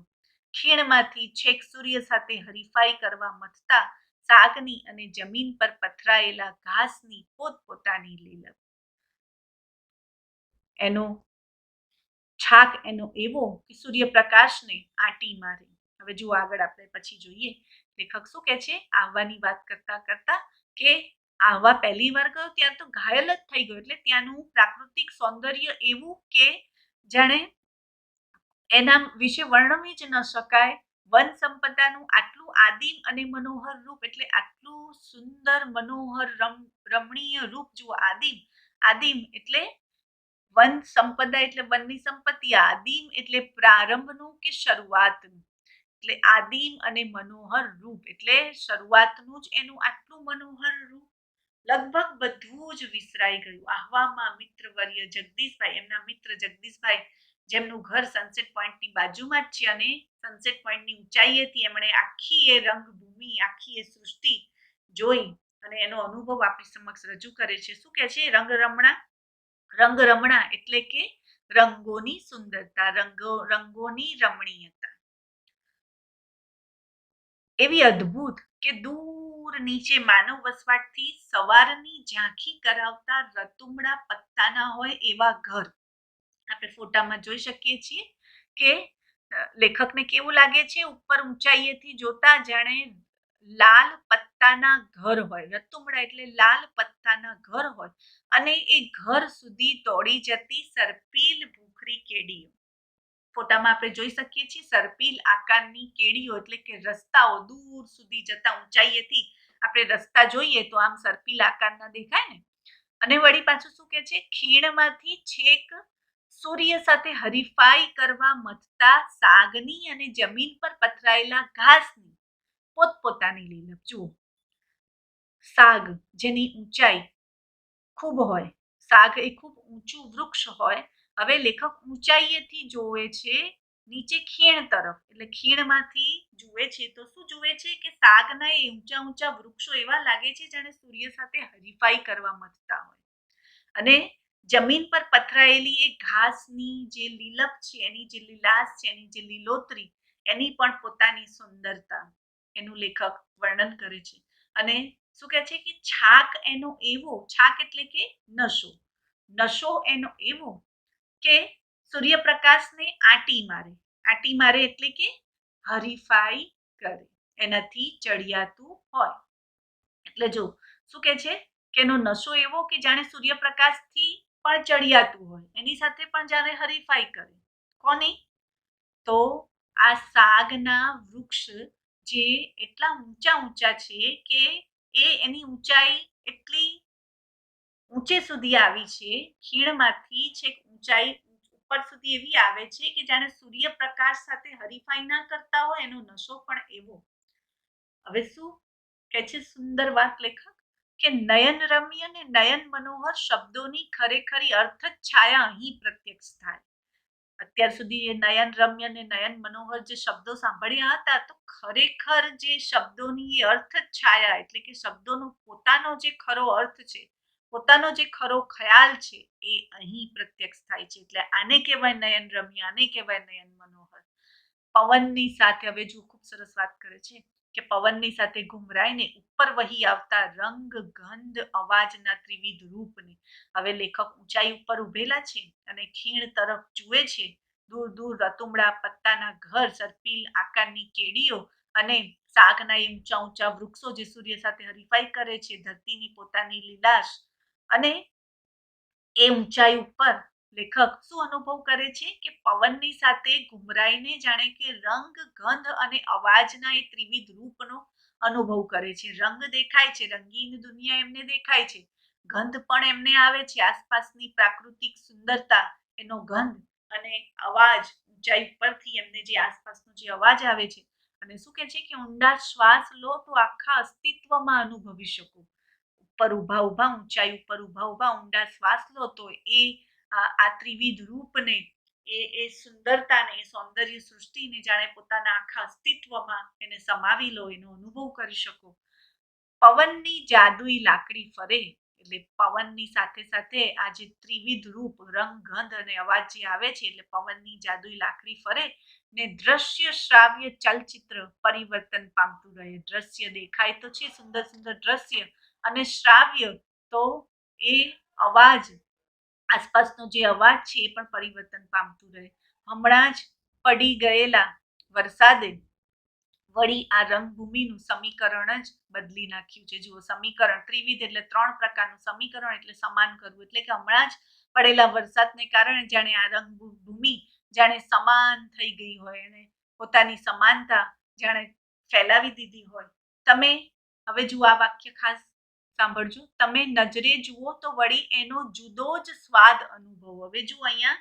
ખીણમાંથી છેક સૂર્ય સાથે હરીફાઈ કરવા મથતા સાગની અને જમીન પર પથરાયેલા ઘાસની પોતપોતાની લીલક. એનો છાક એનો એવો કે સૂર્યપ્રકાશને આંટી મારે. હવે જુઓ આગળ આપણે પછી જોઈએ લેખક શું કહે છે આહવાની વાત કરતા કરતા કે આહવા પહેલી વાર ગયો ત્યાં તો ઘાયલ જ થઈ ગયો. એટલે ત્યાંનું પ્રાકૃતિક સૌંદર્ય એવું કે જાણે એના વિશે વર્ણવી જ ન શકાય. વન સંપદાનું આટલું આદિમ અને મનોહર રૂપ, એટલે આટલું સુંદર મનોહર રમણીય રૂપ. જુઓ, આદિમ એટલે વન સંપદા એટલે વનની સંપત્તિ, આદિમ એટલે પ્રારંભનું કે શરૂઆતનું. એટલે આદિમ અને મનોહર રૂપ એટલે શરૂઆતનું જ એનું આટલું મનોહર રૂપ. લગભગ બધું જ વિસરાઈ ગયું. આહવામાં મિત્રવર્ય જગદીશભાઈ, એમના મિત્ર જગદીશભાઈ, જેમનું ઘર સનસેટ પોઈન્ટની બાજુમાં જ છે અને સનસેટ પોઈન્ટની ઊંચાઈએથી એમણે આખી એ રંગભૂમિ, આખી એ સૃષ્ટિ જોઈ અને એનો અનુભવ આપણી સમક્ષ રજૂ કરે છે. શું કહે છે? રંગરમણા એટલે કે રંગોની સુંદરતા, રંગોની રમણીયતા એવી અદ્ભુત કે દૂર નીચે માનવ વસવાટથી સવારની ઝાંખી કરાવતા રતુમડા પત્તાના હોય એવા ઘર. આપણે ફોટામાં જોઈ શકીએ છીએ કે લેખકને કેવું લાગે છે? ઉપર ઊંચાઈએથી જોતા જાણે લાલ પત્તાના ઘર હોય, રતુમડા એટલે લાલ પત્તાના ઘર હોય, અને એ ઘર સુધી દોડી જતી સરપીલ ભૂખરી કેડીઓ. ફોટામાં આપણે જોઈ શકીએ છીએ સરપીલ આકારની કેડીઓ એટલે કે રસ્તાઓ દૂર સુધી જતા, ઊંચાઈએથી આપણે રસ્તા જોઈએ તો આમ સરપીલ આકારના દેખાય ને. અને વળી પાછું શું કે છે, ખીણમાંથી છેક સૂર્ય સાથે હરીફાઈ કરવા મથતા સાગની અને જમીન પર પથરાયેલા ઘાસની પોતપોતાની લીલપ. જુઓ, સાગ જેની ઊંચાઈ ખૂબ હોય, સાગ એ ખૂબ ઊંચું વૃક્ષ હોય. હવે લેખક ઊંચાઈએથી જોવે છે નીચે ખીણ તરફ, એટલે ખીણમાંથી જુએ છે તો શું જુએ છે કે સાગના એ ઊંચા ઊંચા વૃક્ષો એવા લાગે છે જાણે સૂર્ય સાથે હરીફાઈ કરવા મથતા હોય. અને જમીન પર પથરાયેલી એ ઘાસની જે લીલપ છે, એની જે લીલાશ છે, એની જે લીલોતરી, એની પણ પોતાની સુંદરતા એનું લેખક વર્ણન કરે છે. અને શું કહે છે કે છાક એનો એવો, છાક એટલે કે નશો, નશો એનો એવો કે સૂર્યપ્રકાશને આંટી મારે. આંટી મારે એટલે કે હરીફાઈ કરે, એનાથી ચડિયાતું હોય. એટલે જો શું કે છે કે એનો નશો એવો કે જાણે સૂર્યપ્રકાશથી પણ ચડિયાતું હોય, એની સાથે પણ જાણે હરીફાઈ કરે. કોની? તો આ સાગના વૃક્ષ જે એટલા ઊંચા ઊંચા છે કે એની ઊંચાઈ એટલી ઊંચે સુધી આવી છે, ખીણમાંથી છેક ઊંચાઈ ઉપર સુધી એવી આવે છે કે જાણે સૂર્યપ્રકાશ સાથે હરીફાઈ ના કરતા હોય, એનો નશો પણ એવો. હવે શું કે છે સુંદર વાત લેખક કે નયન રમ્ય ને નયન મનોહર શબ્દોની ખરેખરી અર્થ છાયા અહીં પ્રત્યક્ષ થાય. અત્યાર સુધી એ નયન રમ્ય ને નયન મનોહર જે શબ્દો સાંભળ્યા હતા, તો ખરેખર જે શબ્દોની અર્થ છાયા એટલે કે શબ્દોનો પોતાનો જે ખરો અર્થ છે, પોતાનો જે ખરો ખ્યાલ છે, એ અહીં પ્રત્યક્ષ થાય છે. એટલે આને કહેવાય નયન રમ્ય, આને કહેવાય નયન મનોહર. પવનની સાથે, હવે જો ખૂબ સરસ વાત કરે છે કે પવનની સાથે ઘુમરાઈને ઉપર વહી આવતા રંગ, ગંધ, અવાજના ત્રિવિધ રૂપને. હવે લેખક ઊંચાઈ ઉપર ઉભેલા છે અને ખીણ તરફ જુએ છે. દૂર દૂર રતુમડા પત્તાના ઘર, સરપીલ આકારની કેડીઓ અને સાગના એ ઊંચા ઊંચા વૃક્ષો જે સૂર્ય સાથે હરીફાઈ કરે છે, ધરતીની પોતાની લીલાશ. અને એ ઊંચાઈ ઉપર લેખક શું અનુભવ કરે છે કે પવનની સાથે ઘુમરાઈને જાણે કે રંગ, ગંધ અને અવાજના એ ત્રિવિધ રૂપનો અનુભવ કરે છે. રંગ દેખાય છે, રંગીન દુનિયા એમને દેખાય છે, ગંધ પણ એમને આવે છે, આસપાસની પ્રાકૃતિક સુંદરતા, એનો ગંધ, અને અવાજ ઊંચાઈ પરથી એમને જે આસપાસનો જે અવાજ આવે છે. અને શું કે છે કે ઊંડા શ્વાસ લો તો આખા અસ્તિત્વમાં અનુભવી શકો. ઉપર ઊભા ઊભા, ઊંચાઈ ઉપર ઊભા ઊભા ઊંડા શ્વાસ લો તો એ આ ત્રિવિધ રૂપને, એ સુંદરતાને, એ સૌંદર્ય સૃષ્ટિને જાણે પોતાના આખા અસ્તિત્વમાં એને સમાવી લો, એનો અનુભવ કરી શકો. પવનની જાદુઈ લાકડી ફરે, એટલે પવનની સાથે સાથે આ જે ત્રિવિધ રૂપ, રંગ, ગંધ અને અવાજ જે આવે છે, એટલે પવનની જાદુઈ લાકડી ફરે ને દ્રશ્ય શ્રાવ્ય ચલચિત્ર પરિવર્તન પામતું રહે. દ્રશ્ય દેખાય તો છે, સુંદર સુંદર દ્રશ્ય, અને શ્રાવ્ય તો એ અવાજ, આસપાસનો જે અવાજ છે એ પણ પરિવર્તન પામતું રહે. હમણાં જ પડી ગયેલા વરસાદે વળી આ રંગભૂમિનું સમીકરણ જ બદલી નાખ્યું છે. જુઓ, સમીકરણ ત્રિવિધ એટલે ત્રણ પ્રકારનું, સમીકરણ એટલે સમાન કરવું, એટલે કે હમણાં જ પડેલા વરસાદને કારણે જાણે આ રંગભૂમિ જાણે સમાન થઈ ગઈ હોય અને પોતાની સમાનતા જાણે ફેલાવી દીધી હોય. તમે હવે જુઓ આ વાક્ય ખાસ સાંભળજો. તમે નજરે જુઓ તો વળી એનો જુદો જ સ્વાદ અનુભવો. હવે જુઓ અહીંયા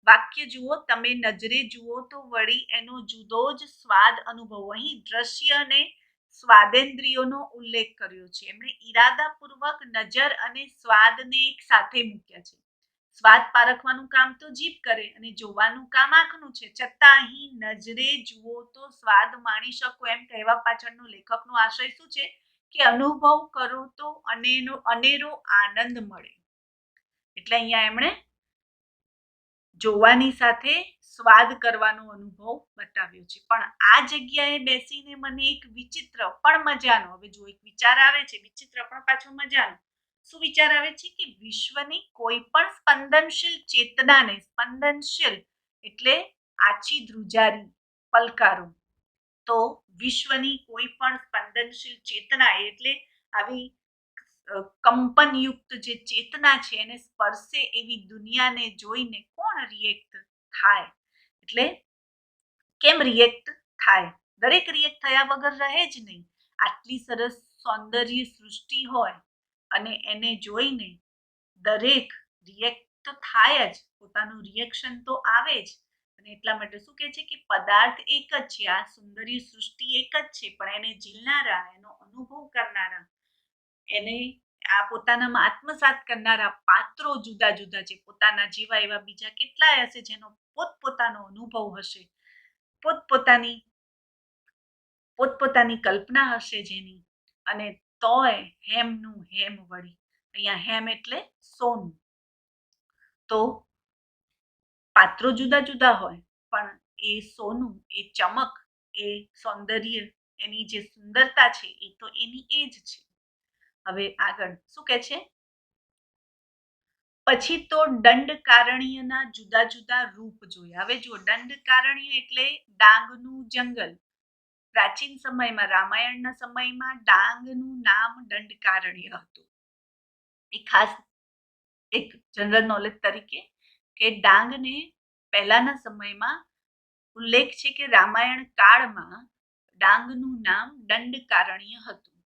વાક્ય જુઓ, તમે નજરે જુઓ તો વળી એનો જુદો જ સ્વાદ અનુભવો. અહીં દ્રશ્ય અને સ્વાદેન્દ્રિયોનો ઉલ્લેખ કર્યો છે. એમણે ઈરાદાપૂર્વક નજર અને સ્વાદને એક સાથે મૂક્યા છે. સ્વાદ પારખવાનું કામ તો જીભ કરે અને જોવાનું કામ આંખનું છે, છતાં અહીં નજરે જુઓ તો સ્વાદ માણી શકો, એમ કહેવા પાછળનો લેખકનો આશય શું છે કે અનુભવ કરો તો અનેરો આનંદ મળે. એટલે અહીંયા એમણે જોવાની સાથે સ્વાદ કરવાનો અનુભવ બતાવ્યો છે. પણ આ જગ્યાએ બેસીને મને એક વિચિત્ર પણ મજાનો, હવે જો એક વિચાર આવે છે, વિચિત્ર પણ પાછો મજાનો. શું વિચાર આવે છે કે વિશ્વની કોઈ પણ સ્પંદનશીલ ચેતનાને, સ્પંદનશીલ એટલે આછી ધ્રુજારી, પલકારો, તો વિશ્વની કોઈ પણ સ્પંદનશીલ ચેતના એટલે આવી કંપનયુક્ત જે ચેતના છે એને સ્પર્શે એવી દુનિયાને જોઈને કોણ રિએક્ટ થાય? એટલે કેમ રિએક્ટ થાય? દરેક રિએક્ટ થયા વગર રહે જ નહીં. આટલી સરસ સૌંદર્ય સૃષ્ટિ હોય અને એને જોઈને દરેક રિએક્ટ તો થાય જ, પોતાનું રિએક્શન તો આવે જ. અને એટલા માટે શું કહે છે કે પદાર્થ એક જ છે, આ સૌંદર્ય સૃષ્ટિ એક જ છે, પણ એને ઝીલનારા, એનો અનુભવ કરનારા, એને આ પોતાનામાં આત્મસાત કરનારા પાત્રો જુદા જુદા છે. પોતાના જેવા એવા બીજા કેટલાય હશે જેનો પોતપોતાનો અનુભવ હશે, પોતપોતાની કલ્પના હશે જેની, અને તોય હેમનું હેમ વળી. અહીંયા હેમ એટલે સોનું. તો પાત્રો જુદા જુદા હોય પણ એ સોનું, એ ચમક, એ સૌંદર્ય, એની જે સુંદરતા છે એ તો એની એ જ છે. હવે આગળ શું કહે છે? પછી તો દંડકારણ્યના જુદા જુદા રૂપ જોયા. હવે જો દંડકારણ્ય એટલે ડાંગનું જંગલ. પ્રાચીન સમયમાં, રામાયણના સમયમાં ડાંગનું નામ દંડકારણ્ય હતું. એ ખાસ એક જનરલ નોલેજ તરીકે કે ડાંગને પહેલાના સમયમાં ઉલ્લેખ છે કે રામાયણ કાળમાં ડાંગનું નામ દંડકારણ્ય હતું.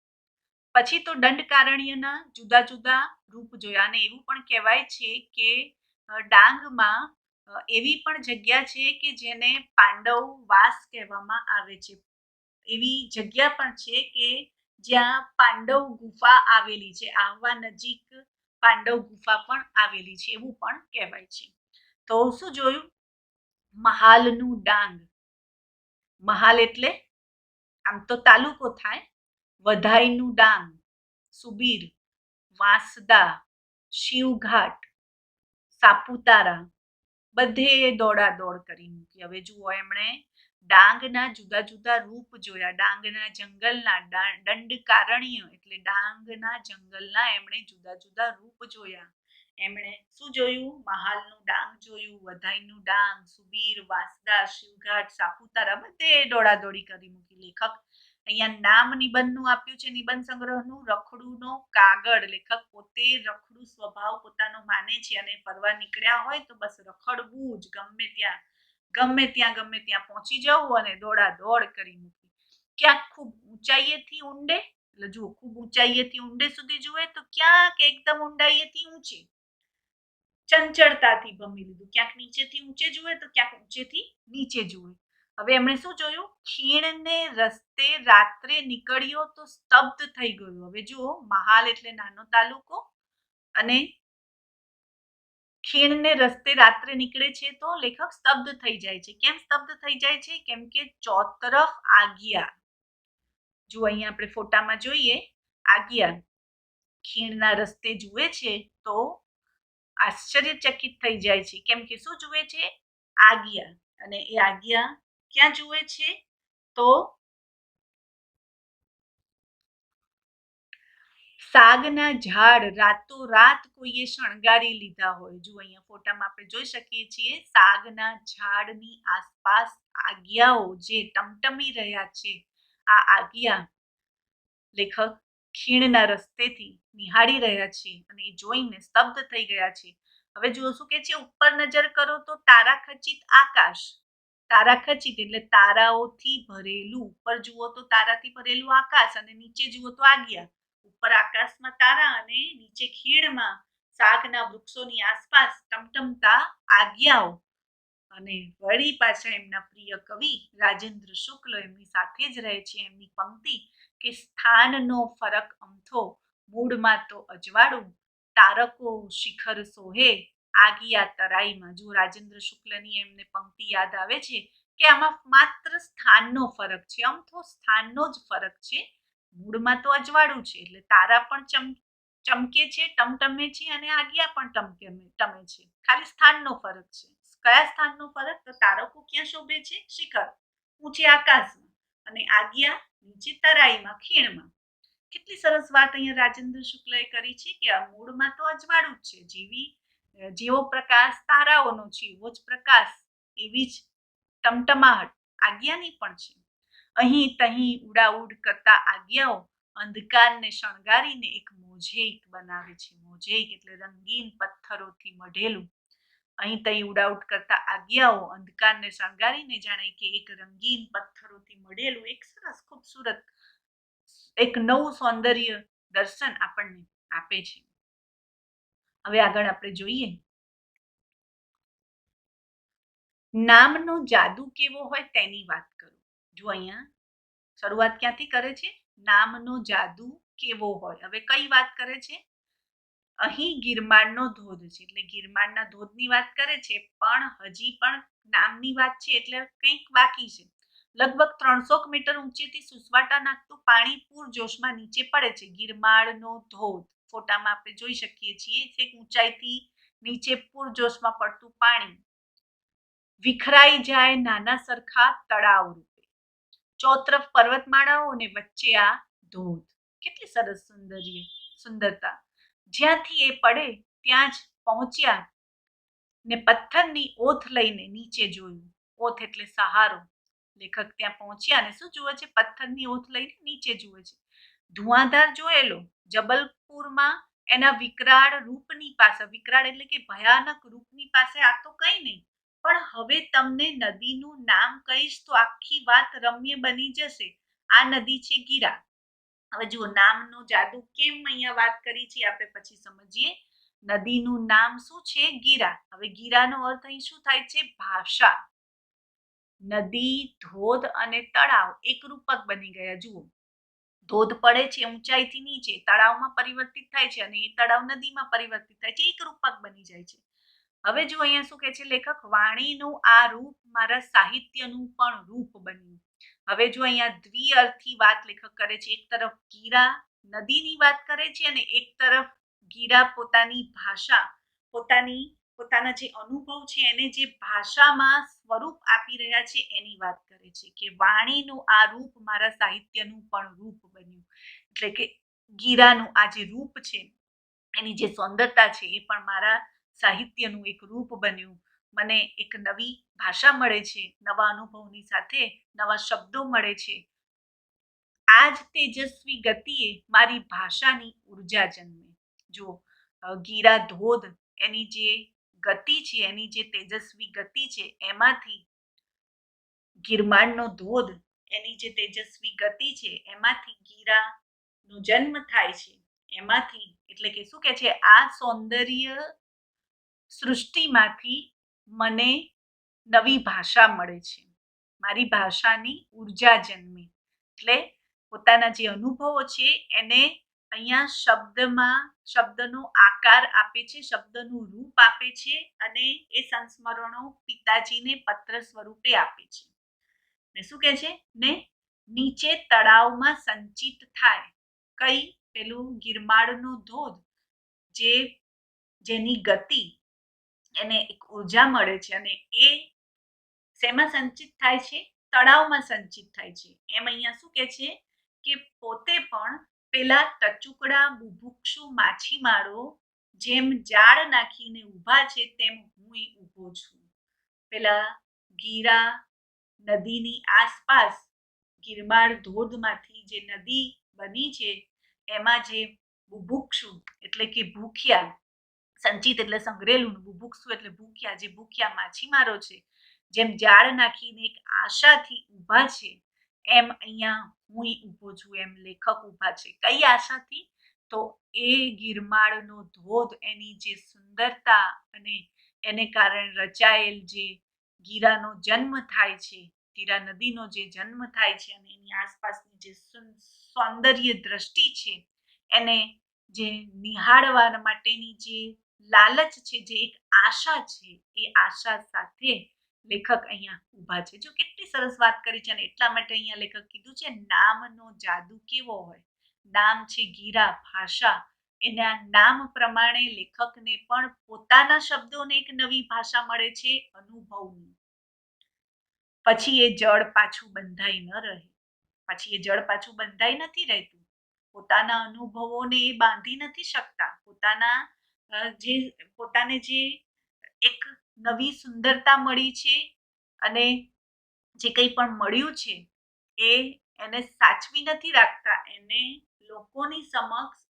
પછી તો દંડકારણ્યના જુદા જુદા રૂપ જોયા. અને એવું પણ કહેવાય છે કે ડાંગમાં એવી પણ જગ્યા છે કે જેને પાંડવ વાસ કહેવામાં આવે છે. એવી જગ્યા પણ છે કે જ્યાં પાંડવ ગુફા આવેલી છે. આહવા નજીક પાંડવ ગુફા પણ આવેલી છે એવું પણ કહેવાય છે. તો શું જોયું? મહાલનું ડાંગ. મહાલ એટલે આમ તો તાલુકો થાય. વધાઈનું ડાંગ, સુબીર, વાંસદા, શિવઘાટ, સાપુતારા, બધે દોડાદોડ કરી મૂકી. હવે જુઓ, એમણે ડાંગના જુદા જુદા રૂપ જોયા. ડાંગના જંગલના, દંડકારણ્ય એટલે ડાંગના જંગલના એમણે જુદા જુદા રૂપ જોયા. એમણે શું જોયું? મહાલનું ડાંગ જોયું, વધાઈનું ડાંગ, સુબીર, વાંસદા, શિવઘાટ, સાપુતારા, બધે દોડાદોડી કરી મૂકી. લેખક અહીંયા નામ નિબંધનું આપ્યું છે, નિબંધ સંગ્રહનું. રખડુનો કાગળ. લેખક પોતે રખડુ સ્વભાવ પોતાનો માને છે અને ફરવા નીકળ્યા હોય તો બસ રખડવું જ, ગમે ત્યાં પહોંચી જવું અને દોડાદોડ કરી મૂકી. ક્યાંક ખૂબ ઊંચાઈએથી ઊંડે, એટલે જુઓ, ખૂબ ઊંચાઈએથી ઊંડે સુધી જુએ તો ક્યાંક એકદમ ઊંડાઈએથી ઊંચે, ચંચળતાથી ભમી લીધું. ક્યાંક નીચેથી ઊંચે જુએ તો ક્યાંક ઊંચેથી નીચે જુએ. હવે એમણે શું જોયું? ખીણને રસ્તે રાત્રે નીકળ્યો તો સ્તબ્ધ થઈ ગયો. હવે જુઓ, મહાલ એટલે નાનો તાલુકો અને ખીણને રસ્તે રાત્રે નીકળે છે તો લેખક સ્તબ્ધ થઈ જાય છે. કેમ સ્તબ્ધ થઈ જાય છે? કેમ કે ચોતરફ આગિયા. જો અહીંયા આપણે ફોટામાં જોઈએ, આગિયા ખીણના રસ્તે જુએ છે તો આશ્ચર્યચકિત થઈ જાય છે. કેમ કે શું જુએ છે? આગિયા. અને એ આગિયા ક્યાં જુએ છે? તો સાગના ઝાડ રાતોરાત કોઈએ શણગારી લીધા હોય. જો અહીંયા ફોટામાં આપણે જોઈ શકીએ છીએ, સાગના ઝાડની આસપાસ આગિયાઓ જે ટમટમી રહ્યા છે, આ આગિયા લેખક ખીણના રસ્તેથી નિહાળી રહ્યા છે અને એ જોઈને સ્તબ્ધ થઈ ગયા છે. હવે જુઓ શું કે છે? ઉપર નજર કરો તો તારાખચિત આકાશ. તારાખચિત એટલે તારાઓથી ભરેલું. ઉપર જુઓ તો તારાથી ભરેલું આકાશ અને નીચે જુઓ તો આગિયા. ઉપર આકાશમાં તારા અને નીચે ખીણમાં સાગના વૃક્ષોની આસપાસ ટમટમતા આગિયાઓ. અને વળી પાછા એમના પ્રિય કવિ રાજેન્દ્ર શુક્લ એમની સાથે જ રહે છે. એમની પંક્તિ કે સ્થાનનો ફરક અમથો, મૂળમાં તો અજવાળું, તારકો શિખર સોહે, આગિયા તરાઈમાં. જો રાજેન્દ્ર શુક્લની એમને પંક્તિ યાદ આવે છે કે આમાં માત્ર સ્થાનનો ફરક છે, અમથો સ્થાનનો જ ફરક છે. મૂળમાં તો અજવાળું છે એટલે તારા પણ ચમકે છે, ટમટમે છે, અને આગિયા પણ ટમે છે. ખાલી સ્થાનનો ફરક છે. કયા સ્થાનનો ફરક? તો તારકો ક્યાં શોભે છે? શિખર, ઊંચે આકાશમાં, અને આગિયા નીચે તરાઈમાં, ખીણમાં. કેટલી સરસ વાત અહીંયા રાજેન્દ્ર શુક્લએ કરી છે કે આ મૂળમાં તો અજવાળું જ છે. જેવો પ્રકાશ તારાઓનો છે એવો જ પ્રકાશ, એવી જ ટમટમાહટ આગિયાની પણ છે. અહીં તહીં ઉડાઉડ કરતા આજ્ઞાઓ અંધકારને શણગારીને એક મોઝેક બનાવે છે. મોઝેક એટલે રંગીન પથ્થરોથી મઢેલું. અહીં તહીં ઉડાઉડ કરતા આજ્ઞાઓ અંધકારને શણગારીને જાણે કે એક રંગીન પથ્થરોથી મઢેલું એક સરસ ખૂબસૂરત એક નવું સૌંદર્ય દર્શન આપણને આપે છે. હવે આગળ આપણે જોઈએ નામનો જાદુ કેવો હોય તેની વાત કરું. જો અહીંયા શરૂઆત ક્યાંથી કરે છે? નામનો જાદુ કેવો હોય. હવે કઈ વાત કરે છે? અહીં ગિરમાળનો ધોધ છે એટલે ગિરમાળના ધોધની વાત કરે છે, પણ હજી પણ નામની વાત છે એટલે કંઈક બાકી છે. લગભગ 300 મીટર ઊંચેથી સુસવાટા નાખતું પાણી પૂરજોશમાં નીચે પડે છે. ગિરમાળનો ધોધ ફોટામાં આપણે જોઈ શકીએ છીએ. એક ઊંચાઈથી નીચે પૂરજોશમાં પડતું પાણી વિખરાઈ જાય નાના સરખા તળાવ રૂપે. ચોતરફ પર્વતમાળાઓ અને વચ્ચે આ ધોધ. કેટલી સરસ સુંદરતા. જ્યાંથી એ પડે ત્યાં જ પહોંચ્યા ને પથ્થરની ઓથ લઈને નીચે જોયું. ઓથ એટલે સહારો. લેખક ત્યાં પહોંચ્યા અને શું જુએ છે? પથ્થરની ઓથ લઈને નીચે જુએ છે. ધુઆધાર જોયેલો જબલપુરમાં એના વિકરાળ રૂપની પાસે, વિકરાળ એટલે કે ભયાનક રૂપની પાસે આ તો કઈ નહીં, પણ હવે તમને નદીનું નામ કહીશ તો આખી વાત રમ્ય બની જશે. આ નદી છે ગીરા. હવે જુઓ નામનો જાદુ કેમ અહીંયા વાત કરી છે આપણે પછી સમજીએ. નદીનું નામ શું છે? ગીરા. હવે ગીરાનો અર્થ અહીં શું થાય છે? ભાષા. નદી, ધોધ અને તળાવ એક રૂપક બની ગયા. જુઓ ધોધ પડે છે ઊંચાઈથી નીચે, તળાવમાં પરિવર્તિત થાય છે અને એ તળાવ નદીમાં પરિવર્તિત થાય છે. એક રૂપક બની જાય છે. હવે જો અહીંયા શું કહે છે લેખક? વાણીનું આ રૂપ મારા સાહિત્યનું પણ રૂપ બન્યું. હવે જો અહીંયા દ્વિઅર્થી વાત લેખક કરે છે. એક તરફ ગીરા નદીની વાત કરે છે અને એક તરફ ગીરા પોતાની ભાષા, પોતાના જે અનુભવ છે એને જે ભાષામાં સ્વરૂપ આપી રહ્યા છે એની વાત કરે છે કે વાણીનું આ રૂપ મારા સાહિત્યનું પણ રૂપ બન્યું. એટલે કે ગીરાનું આ જે રૂપ છે એની જે સુંદરતા છે એ પણ મારા સાહિત્યનું એક રૂપ બન્યું. મને એક નવી ભાષા મળે છે, નવા અનુભવની સાથે નવા શબ્દો મળે છે. આ જ તેજસ્વી ગતિએ મારી ભાષાની ઉર્જા જન્મે. જો ગીરા ધોધ એની જે ગતિ છે, એની જે તેજસ્વી ગતિ છે, એમાંથી ગિરમાળનો ધોધ એની જે તેજસ્વી ગતિ છે એમાંથી ગીરાનો જન્મ થાય છે. એમાંથી એટલે કે શું કે છે? આ સૌંદર્ય સૃષ્ટિમાંથી મને નવી ભાષા મળે છે. મારી ભાષાની ઉર્જા જન્મે. એટલે પોતાના જે અનુભવો છે એને અહીંયા શબ્દનો આકાર આપે છે, શબ્દનું રૂપ આપે છે અને એ સંસ્મરણો પિતાજીને પત્ર સ્વરૂપે આપે છે. ને શું કહે છે? ને નીચે તળાવમાં સંચિત થાય. કઈ? પેલું ગિરમાળનો ધોધ જેની ગતિ એને એક ઉર્જા મળે છે અને એ શેમાં સંચિત થાય છે? તળાવમાં સંચિત થાય છે. એમ અહીંયા શું કહે છે કે પોતે પણ પેલા ટચુકડા બુભુક્ષુ માછીમારો જેમ જાળ નાખીને ઊભા છે તેમ હું ઊભો છું. પેલા ગીરા નદીની આસપાસ ગિરમાળ ધોધમાંથી જે નદી બની છે એમાં જે બુભુક્ષુ એટલે કે ભૂખ્યા, સંચિત એટલે સંગ્રહેલું, બુભુક્ષુ એટલે ભૂખ્યા, જે ભૂખ્યા માછીમારો છે જેમ જાળ નાખીને એક આશાથી ઊભા છે એમ અહીંયા હું ઊભો છું, એમ લેખક ઊભા છે. કઈ આશાથી? તો એ ગિરમાળનો ધોધ એની જે સુંદરતા અને એને કારણે રચાયેલ જે ગીરાનો જન્મ થાય છે, ગીરા નદીનો જે જન્મ થાય છે અને એની આસપાસની જે સૌંદર્ય દ્રષ્ટિ છે એને જે નિહાળવા માટેની જે લાલચ છે, જે એક આશા છે, એ આશા સાથે લેખક અહીંયા ઊભા છે. જો કેટલી સરસ વાત કરી છે અને એટલા માટે અહીંયા લેખક કીધું છે નામનો જાદુ કેવો હોય. નામ છે ગીરા, ભાષા. એના નામ પ્રમાણે લેખકને પણ પોતાના શબ્દોને એક નવી ભાષા મળે છે, અનુભવની. પછી એ જળ પાછું બંધાઈ ન રહે. પછી એ જળ પાછું બંધાઈ નથી રહેતું. પોતાના અનુભવોને એ બાંધી નથી શકતા. પોતાને જે એક નવી સુંદરતા મળી છે અને જે કંઈ પણ મળ્યું છે એને સાચવી નથી રાખતા, એને લોકોની સમક્ષ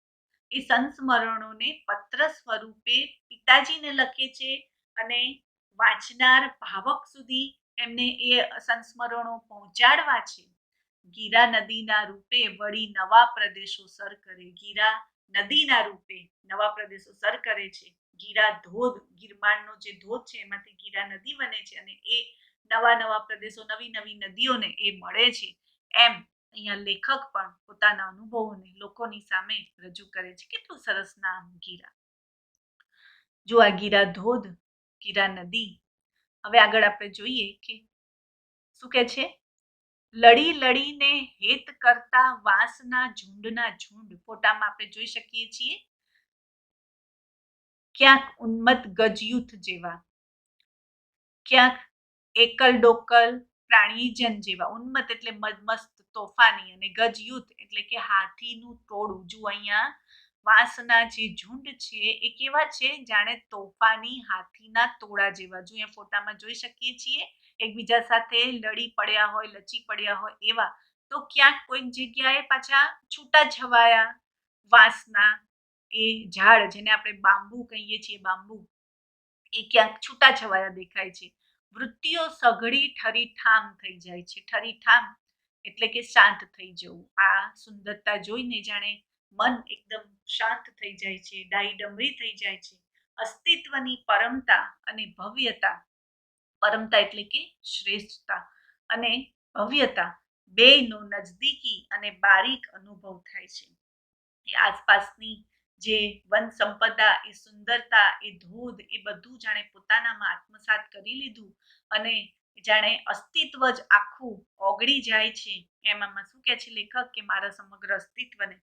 એ સંસ્મરણોને પત્ર સ્વરૂપે પિતાજીને લખે છે અને વાંચનાર ભાવક સુધી એમને એ સંસ્મરણો પહોંચાડવા છે. ગીરા નદીના રૂપે વળી નવા પ્રદેશો સર કરે. ગીરા નદીના રૂપે નવા પ્રદેશો સર કરે છે. ગીરા ધોધ, ગિરમાળનો જે ધોધ છે એમાંથી ગીરા નદી બને છે અને એ નવા નવા પ્રદેશો, નવી નવી નદીઓને એ મળે છે. એમ અહીંયા લેખક પણ પોતાના અનુભવોને લોકોની સામે રજૂ કરે છે. કેટલું સરસ નામ ગીરા. જો આ ગીરા ધોધ, ગીરા નદી. હવે આગળ આપણે જોઈએ કે શું કે છે, લડી લડીને હેત કરતા વાંસના ઝુંડના ઝુંડ. ફોટામાં આપણે જોઈ શકીએ છીએ ક્યાંક ઉન્મત્ત ગજયુથ જેવા, ક્યાંક એકલ ડોકલ પ્રાણીજન જેવા. ઉન્મત્ત એટલે મસ્ત તોફાની અને ગજયુથ એટલે કે હાથીનું ટોળું. જો અહીંયા વાંસના જે ઝુંડ છે એ કેવા છે, જાણે તોફાની હાથીના ટોળા જેવા. જો અહીંયા ફોટામાં જોઈ શકીએ છીએ એકબીજા સાથે લડી પડ્યા હોય, લચી પડ્યા હોય એવા. તો ક્યાંક કોઈક જગ્યાએ પાછા છૂટા છવાયા વાંસના એ ઝાડ, જેને આપણે બાંબુ કહીએ છીએ, બાંબુ, એ ક્યાંક છૂટા છવાયા દેખાય છે. વૃત્તિઓ સઘળી ઠરીઠામ થઈ જાય છે. ઠરીઠામ એટલે કે શાંત થઈ જવું. આ સુંદરતા જોઈને જાણે મન એકદમ શાંત થઈ જાય છે, ડાયડમરી થઈ જાય છે. અસ્તિત્વની પરમતા અને ભવ્યતા. પરમતા એટલે કે શ્રેષ્ઠતા અને ભવ્યતા બેયનો નજદીકી અને બારીક અનુભવ થાય છે. એ આસપાસની જે વન સંપદા, એ સુંદરતા, એ ધોધ, એ બધું જાણે પોતાનામાં આત્મસાત કરી લીધું અને જાણે અસ્તિત્વ જ આખું ઓગળી જાય છે. એમાં શું કહે છે લેખક કે મારા સમગ્ર અસ્તિત્વને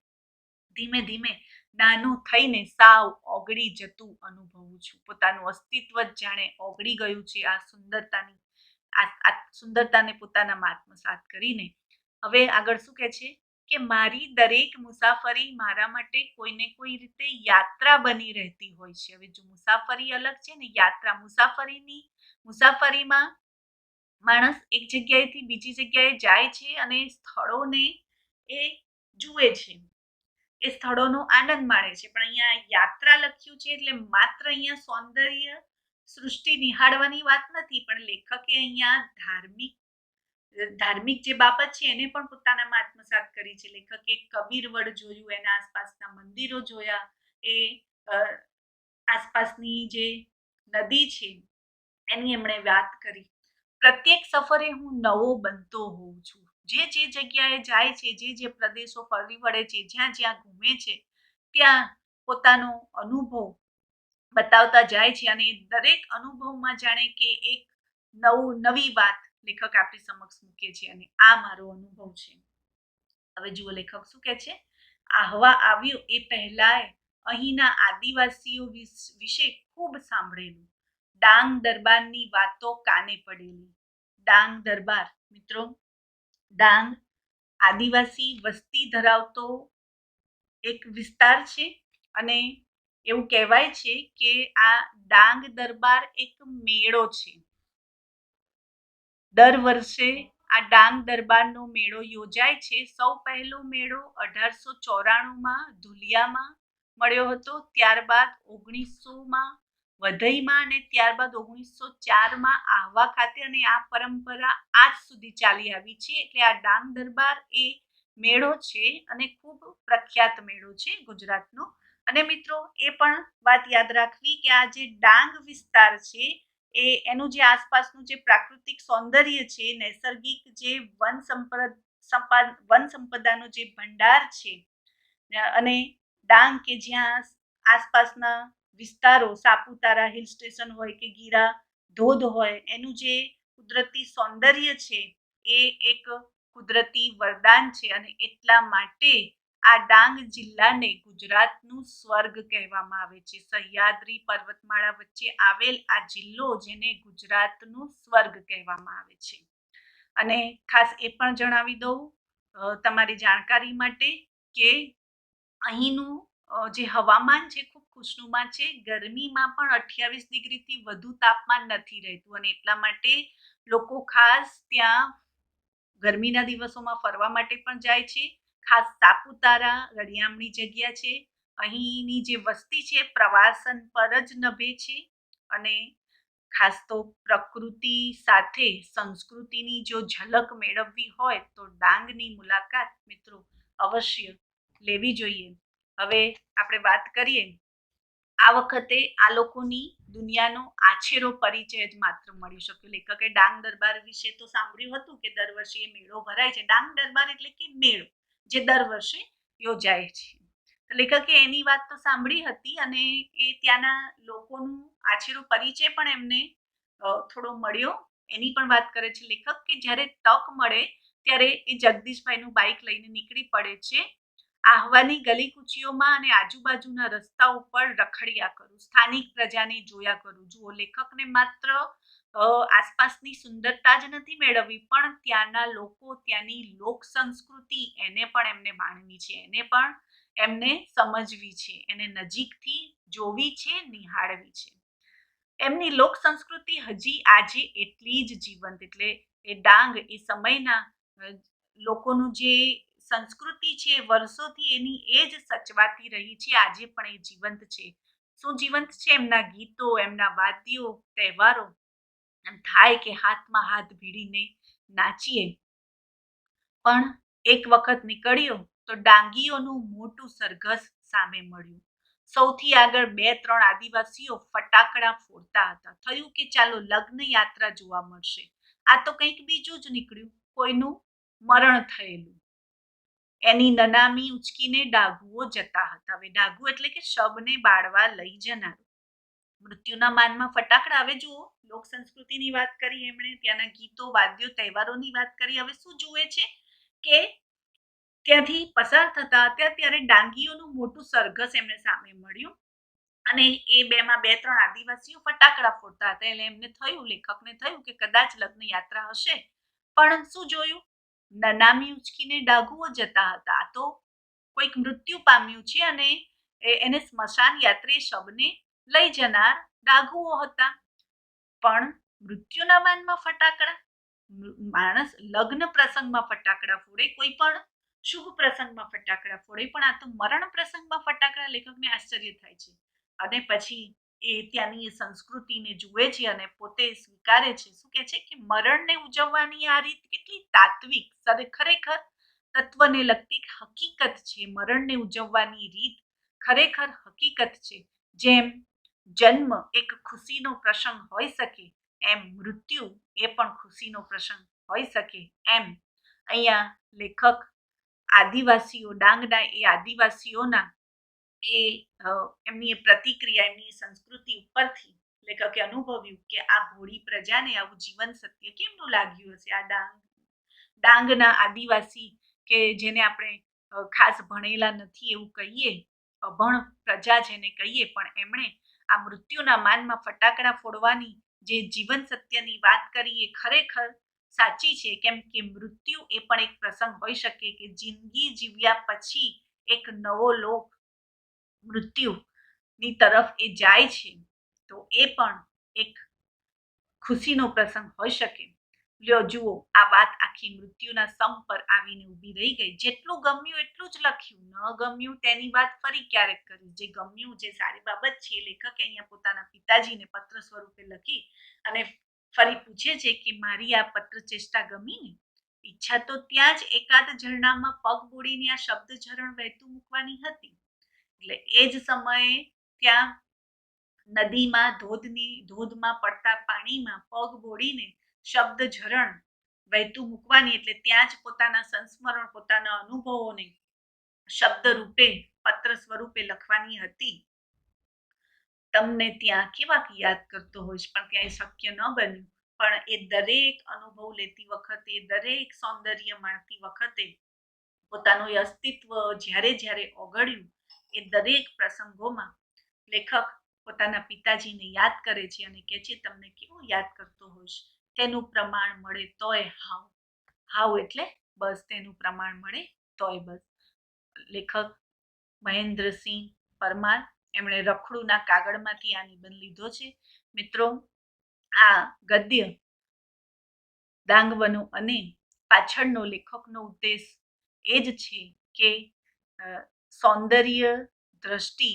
ધીમે ધીમે નાનું થઈને સાવ ઓગળી જતું અનુભવું છું. પોતાનું અસ્તિત્વ જ જાણે ઓગળી ગયું છે આ સુંદરતાની, આ સુંદરતાને પોતાનામાં આત્મસાત કરીને. હવે આગળ શું કહે છે કે મારી દરેક મુસાફરી મારા માટે કોઈને કોઈ રીતે યાત્રા બની રહેતી હોય છે. હવે જો મુસાફરી અલગ છે ને યાત્રા. મુસાફરીમાં માણસ એક જગ્યાએથી બીજી જગ્યાએ જાય છે અને સ્થળોને એ જુએ છે, એ સ્થળોનો આનંદ માણે છે. પણ અહીંયા યાત્રા લખ્યું છે એટલે માત્ર અહીંયા સૌંદર્ય સૃષ્ટિ નિહાળવાની વાત નથી, પણ લેખકે અહીંયા ધાર્મિક જે બાબત છે એને પણ પોતાનામાં આત્મસાત કરી છે. લેખકે કબીરવડ જોયું, એના આસપાસના મંદિરો જોયા, એ આસપાસની જે નદી છે એની એમણે વાત કરી. પ્રત્યેક સફરે હું નવો બનતો હોઉં છું. જે જગ્યાએ જાય છે, જે પ્રદેશો ફરી વળે છે, જ્યાં જ્યાં ઘૂમે છે, ત્યાં પોતાનો અનુભવ બતાવતા જાય છે અને દરેક અનુભવમાં જાણે કે એક નવી વાત લેખક આપણી સમક્ષ મૂકે છે અને આ મારો અનુભવ છે. હવે જુઓ લેખક શું કહે છે, આહવા આવ્યું એ પહેલાય અહીંના આદિવાસીઓ વિશે ખૂબ સાંભળેલું. ડાંગ દરબારની વાતો કાને પડેલી. ડાંગ દરબાર, મિત્રો, ડાંગ આદિવાસી વસ્તી ધરાવતો એક વિસ્તાર છે અને એવું કહેવાય છે કે આ ડાંગ દરબાર એક મેળો છે. દર વર્ષે આ ડાંગ દરબારનો મેળો યોજાય છે. સૌ પહેલો મેળો 1894માં ધુલિયામાં મળ્યો હતો. ત્યારબાદ 1900માં વધઈમાં અને ત્યારબાદ 1904માં આહવા ખાતે, અને આ પરંપરા આજ સુધી ચાલી આવી છે. એટલે આ ડાંગ દરબાર એ મેળો છે અને ખૂબ પ્રખ્યાત મેળો છે ગુજરાતનો. અને મિત્રો એ પણ વાત યાદ રાખવી કે આ જે ડાંગ વિસ્તાર છે એનું જે આસપાસનું જે પ્રાકૃતિક સૌંદર્ય છે, નૈસર્ગિક જે વન સંપદાનો જે ભંડાર છે, અને ડાંગ કે જ્યાં આસપાસના વિસ્તારો, સાપુતારા હિલ સ્ટેશન હોય કે ગીરા ધોધ હોય, એનું જે કુદરતી સૌંદર્ય છે એ એક કુદરતી વરદાન છે. અને એટલા માટે આ ડાંગ જિલ્લાને ગુજરાતનું સ્વર્ગ કહેવામાં આવે છે. સહ્યાદ્રી પર્વતમાળા વચ્ચે આવેલ આ જિલ્લો, જેને ગુજરાતનું સ્વર્ગ કહેવામાં આવે છે. અને ખાસ એ પણ જણાવી દઉં તમારી જાણકારી માટે કે અહીંનું જે હવામાન છે ખૂબ ખુશનુમા છે. ગરમીમાં પણ 28 ડિગ્રીથી વધુ તાપમાન નથી રહેતું અને એટલા માટે લોકો ખાસ ત્યાં ગરમીના દિવસોમાં ફરવા માટે પણ જાય છે. ખાસ સાપુતારા રળિયામણી જગ્યા છે. અહીંની જે વસ્તી છે પ્રવાસન પર જ નભે છે. અને ખાસ તો પ્રકૃતિ સાથે સંસ્કૃતિની જો ઝલક મેળવવી હોય તો ડાંગની મુલાકાત મિત્રો અવશ્ય લેવી જોઈએ. હવે આપણે વાત કરીએ, આ વખતે આ લોકોની દુનિયાનો આછેરો પરિચય જ માત્ર મળી શક્યો. લેખકે ડાંગ દરબાર વિશે તો સાંભળ્યું હતું કે દર વર્ષે મેળો ભરાય છે. ડાંગ દરબાર એટલે કે મેળો જે દર વર્ષે યોજાય છે. લેખકે એની વાત તો સાંભળી હતી અને એ ત્યાંના લોકોનું આછેરો પરિચય પણ એમને થોડો મળ્યો. એની પણ વાત કરે છે લેખક કે જ્યારે તક મળે ત્યારે એ જગદીશભાઈનું બાઇક લઈને નીકળી પડે છે. આહવાની ગલી કુચીઓમાં અને આજુબાજુના રસ્તા ઉપર રખડ્યા કરું, સ્થાનિક પ્રજાને જોયા કરું. જુઓ, લેખકને માત્ર આસપાસની સુંદરતા જ નથી મેળવવી, પણ ત્યાંના લોકો, ત્યાંની લોક સંસ્કૃતિ એને પણ એમને માણવી છે, એને પણ એમને સમજવી છે, એને નજીકથી જોવી છે, નિહાળવી છે. એમની લોક સંસ્કૃતિ હજી આજે એટલી જ જીવંત, એટલે એ ડાંગ એ સમયના લોકોનું જે સંસ્કૃતિ છે વર્ષોથી એની એ જ સચવાતી રહી છે. આજે પણ એ જીવંત છે. શું જીવંત છે? એમના ગીતો, એમના વાદ્યો, તહેવારો. એમ થાય કે હાથમાં હાથ ભીડીને નાચીએ. પણ એક વખત નીકળ્યો તો ડાંગીઓનું મોટું સરઘસ સામે મળ્યું. સૌથી આગળ 2-3 આદિવાસીઓ ફટાકડા ફોડતા હતા. થયું કે ચાલો લગ્ન યાત્રા જોવા મળશે. આ તો કંઈક બીજું જ નીકળ્યું, કોઈનું મરણ થયેલું. એની નનામી ઉચકીને ડાઘુઓ જતા હતા. હવે ડાઘુ એટલે કે શબને બાળવા લઈ જનાર. મૃત્યુના માનમાં ફટાકડા. હવે જુઓ, લોક સંસ્કૃતિની વાત કરી એમણે, ત્યાંના ગીતો, વાદ્યો, તહેવારોની વાત કરી. હવે શું જુએ છે કે ત્યાંથી પસાર થતા હતા ત્યારે ડાંગીઓનું મોટું સરઘસ એમને સામે મળ્યું અને એ બેમાં 2-3 આદિવાસીઓ ફટાકડા ફોડતા હતા. એટલે એમને થયું, લેખકને થયું કે કદાચ લગ્ન યાત્રા હશે. પણ શું જોયું? નનામી ઉચકીને ડાઘુઓ જતા હતા. આ તો કોઈક મૃત્યુ પામ્યું છે અને એને સ્મશાન યાત્રી શબને લઈ જનાર ડાઘુઓ હતા. પણ મૃત્યુના માનમાં ફટાકડા. માણસ લગ્ન પ્રસંગમાં ફટાકડા ફોડે, કોઈ પણ શુભ પ્રસંગમાં ફટાકડા ફોડે, પણ આ તો મરણ પ્રસંગમાં ફટાકડા. લેખકને આશ્ચર્ય થાય છે. અને પછી એ ત્યાંની સંસ્કૃતિને જુએ છે અને પોતે સ્વીકારે છે. શું કહે છે કે મરણને ઉજવવાની આ રીત કેટલી તાત્વિક, ખરેખર તત્વને લગતી હકીકત છે. મરણને ઉજવવાની રીત ખરેખર હકીકત છે. જેમ જન્મ એક ખુશીનો પ્રસંગ હોઈ શકે, એમ મૃત્યુ એ પણ ખુશીનો પ્રસંગ હોઈ શકે. એમ અહીંયા લેખક આદિવાસીઓ, ડાંગના એ આદિવાસીઓના એમની પ્રતિક્રિયા, એમની સંસ્કૃતિ ઉપરથી લેખકે અનુભવ્યું કે આ ભોળી પ્રજાને આવું જીવન સત્ય કેમનું લાગ્યું હશે. આ ડાંગના આદિવાસી કે જેને આપણે ખાસ ભણેલા નથી એવું કહીએ, અભણ પ્રજા જેને કહીએ, પણ એમણે આ મૃત્યુના માનમાં ફટાકડા ફોડવાની જે જીવન સત્યની વાત કરી એ ખરેખર સાચી છે. કેમ કે મૃત્યુ એ પણ એક પ્રસંગ હોઈ શકે કે જિંદગી જીવ્યા પછી એક નવો લોક મૃત્યુની તરફ એ જાય છે, તો એ પણ એક ખુશીનો પ્રસંગ હોઈ શકે. લ્યો જુઓ, આ વાત આખી મૃત્યુના સમ પર આવીને ઊભી રહી ગઈ. જેટલું ગમ્યું એટલું જ લખ્યું, ન ગમ્યું તેની વાત ફરી ક્યારેક કરી. જે ગમ્યું, જે સારી બાબત છે, લેખકે અહીંયા પોતાના પિતાજીને પત્ર સ્વરૂપે લખી અને ફરી પૂછે છે કે મારી આ પત્ર ચેષ્ટા ગમી ને? ઈચ્છા તો ત્યાં જ એકાદ ઝરણામાં પગ બોળીને આ શબ્દ ઝરણ વહેતું મૂકવાની હતી. એટલે એ જ સમયે ત્યાં નદીમાં ધોધમાં પડતા પાણીમાં પગ બોળીને શબ્દ ઝરણ વહેતું મૂકવાની, એટલે ત્યાં જ પોતાના સંસ્મરણ, પોતાના અનુભવોને શબ્દ રૂપે, પત્ર સ્વરૂપે લખવાની હતી. તમને ત્યાં કેવા યાદ કરતો હોઈશ, પણ ત્યાં એ શક્ય ન બન્યું. પણ એ દરેક અનુભવ લેતી વખતે, દરેક સૌંદર્ય માણતી વખતે પોતાનું અસ્તિત્વ જ્યારે જ્યારે ઓગળ્યું, એ દરેક પ્રસંગોમાં લેખક પોતાના પિતાજીને યાદ કરે છે અને કહે છે તમને કેવું યાદ કરતો હોઈશ. તેનું પ્રમાણ મળે તોય હાવ. હાવ એટલે બસ, તેનું પ્રમાણ મળે તોય બસ. લેખક મહેન્દ્રસિંહ પરમાર, એમણે રખડુના કાગળમાંથી આ નિબંધ લીધો છે. મિત્રો, આ ગદ્ય ડાંગવનો અને પાછળનો લેખકનો ઉદ્દેશ એ જ છે કે સૌંદર્ય દ્રષ્ટિ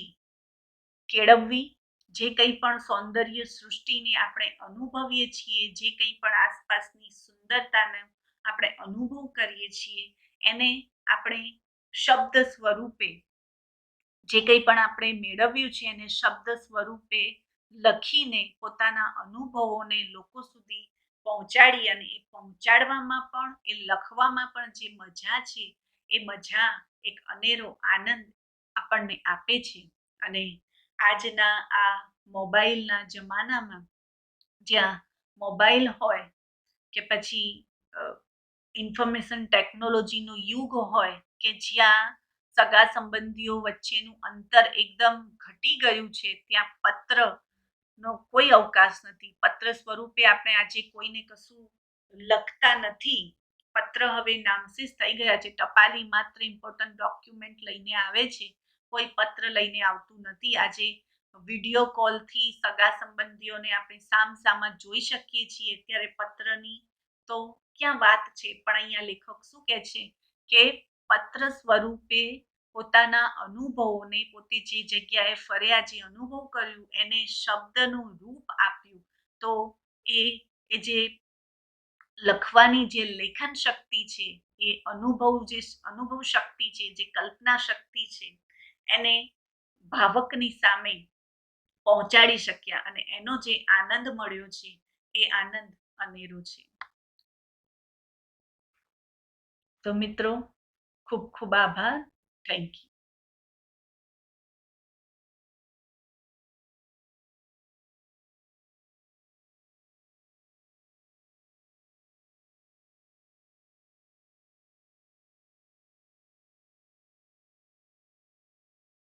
કેળવવી, જે કંઈ પણ સૌંદર્ય સૃષ્ટિને આપણે અનુભવીએ છીએ, જે કંઈ પણ આસપાસની સુંદરતાને આપણે અનુભવ કરીએ છીએ, એને આપણે શબ્દ સ્વરૂપે, જે કંઈ પણ આપણે મેળવ્યું છે એને શબ્દ સ્વરૂપે લખીને પોતાના અનુભવોને લોકો સુધી પહોંચાડી, અને એ પહોંચાડવામાં પણ, એ લખવામાં પણ જે મજા છે એ મજા એક અનેરો આનંદ આપણને આપે છે. અને આજના આ મોબાઈલના જમાનામાં, જ્યાં મોબાઈલ હોય કે પછી ઇન્ફોર્મેશન ટેકનોલોજીનો યુગ હોય, કે જ્યાં સગા સંબંધીઓ વચ્ચેનું અંતર એકદમ ઘટી ગયું છે, ત્યાં પત્રનો કોઈ અવકાશ નથી. પત્ર સ્વરૂપે આપણે આજે કોઈને કશું લખતા નથી. પત્ર હવે નામશેષ થઈ ગયા છે. ટપાલી માત્ર ઇમ્પોર્ટન્ટ ડોક્યુમેન્ટ લઈને આવે છે, કોઈ પત્ર લઈને આવતું નથી. આજે વિડીયો કોલથી સગા સંબંધીઓને આપણે સામસામા જોઈ શકીએ છીએ, ત્યારે પત્રની તો ક્યાં વાત છે. પણ અહીંયા લેખક શું કહે છે કે પત્ર સ્વરૂપે પોતાના અનુભવોને, પોતે જે જગ્યાએ ફર્યા, જે અનુભવ કર્યું, એને શબ્દનું રૂપ આપ્યું. તો એ જે લખવાની જે લેખન શક્તિ છે, એ અનુભવ શક્તિ છે, જે કલ્પના શક્તિ છે, એને ભાવકની સામે પહોંચાડી શક્યા, અને એનો જે આનંદ મળ્યો છે એ આનંદ અનેરો છે. તો મિત્રો, ખૂબ ખૂબ આભાર. Thank you.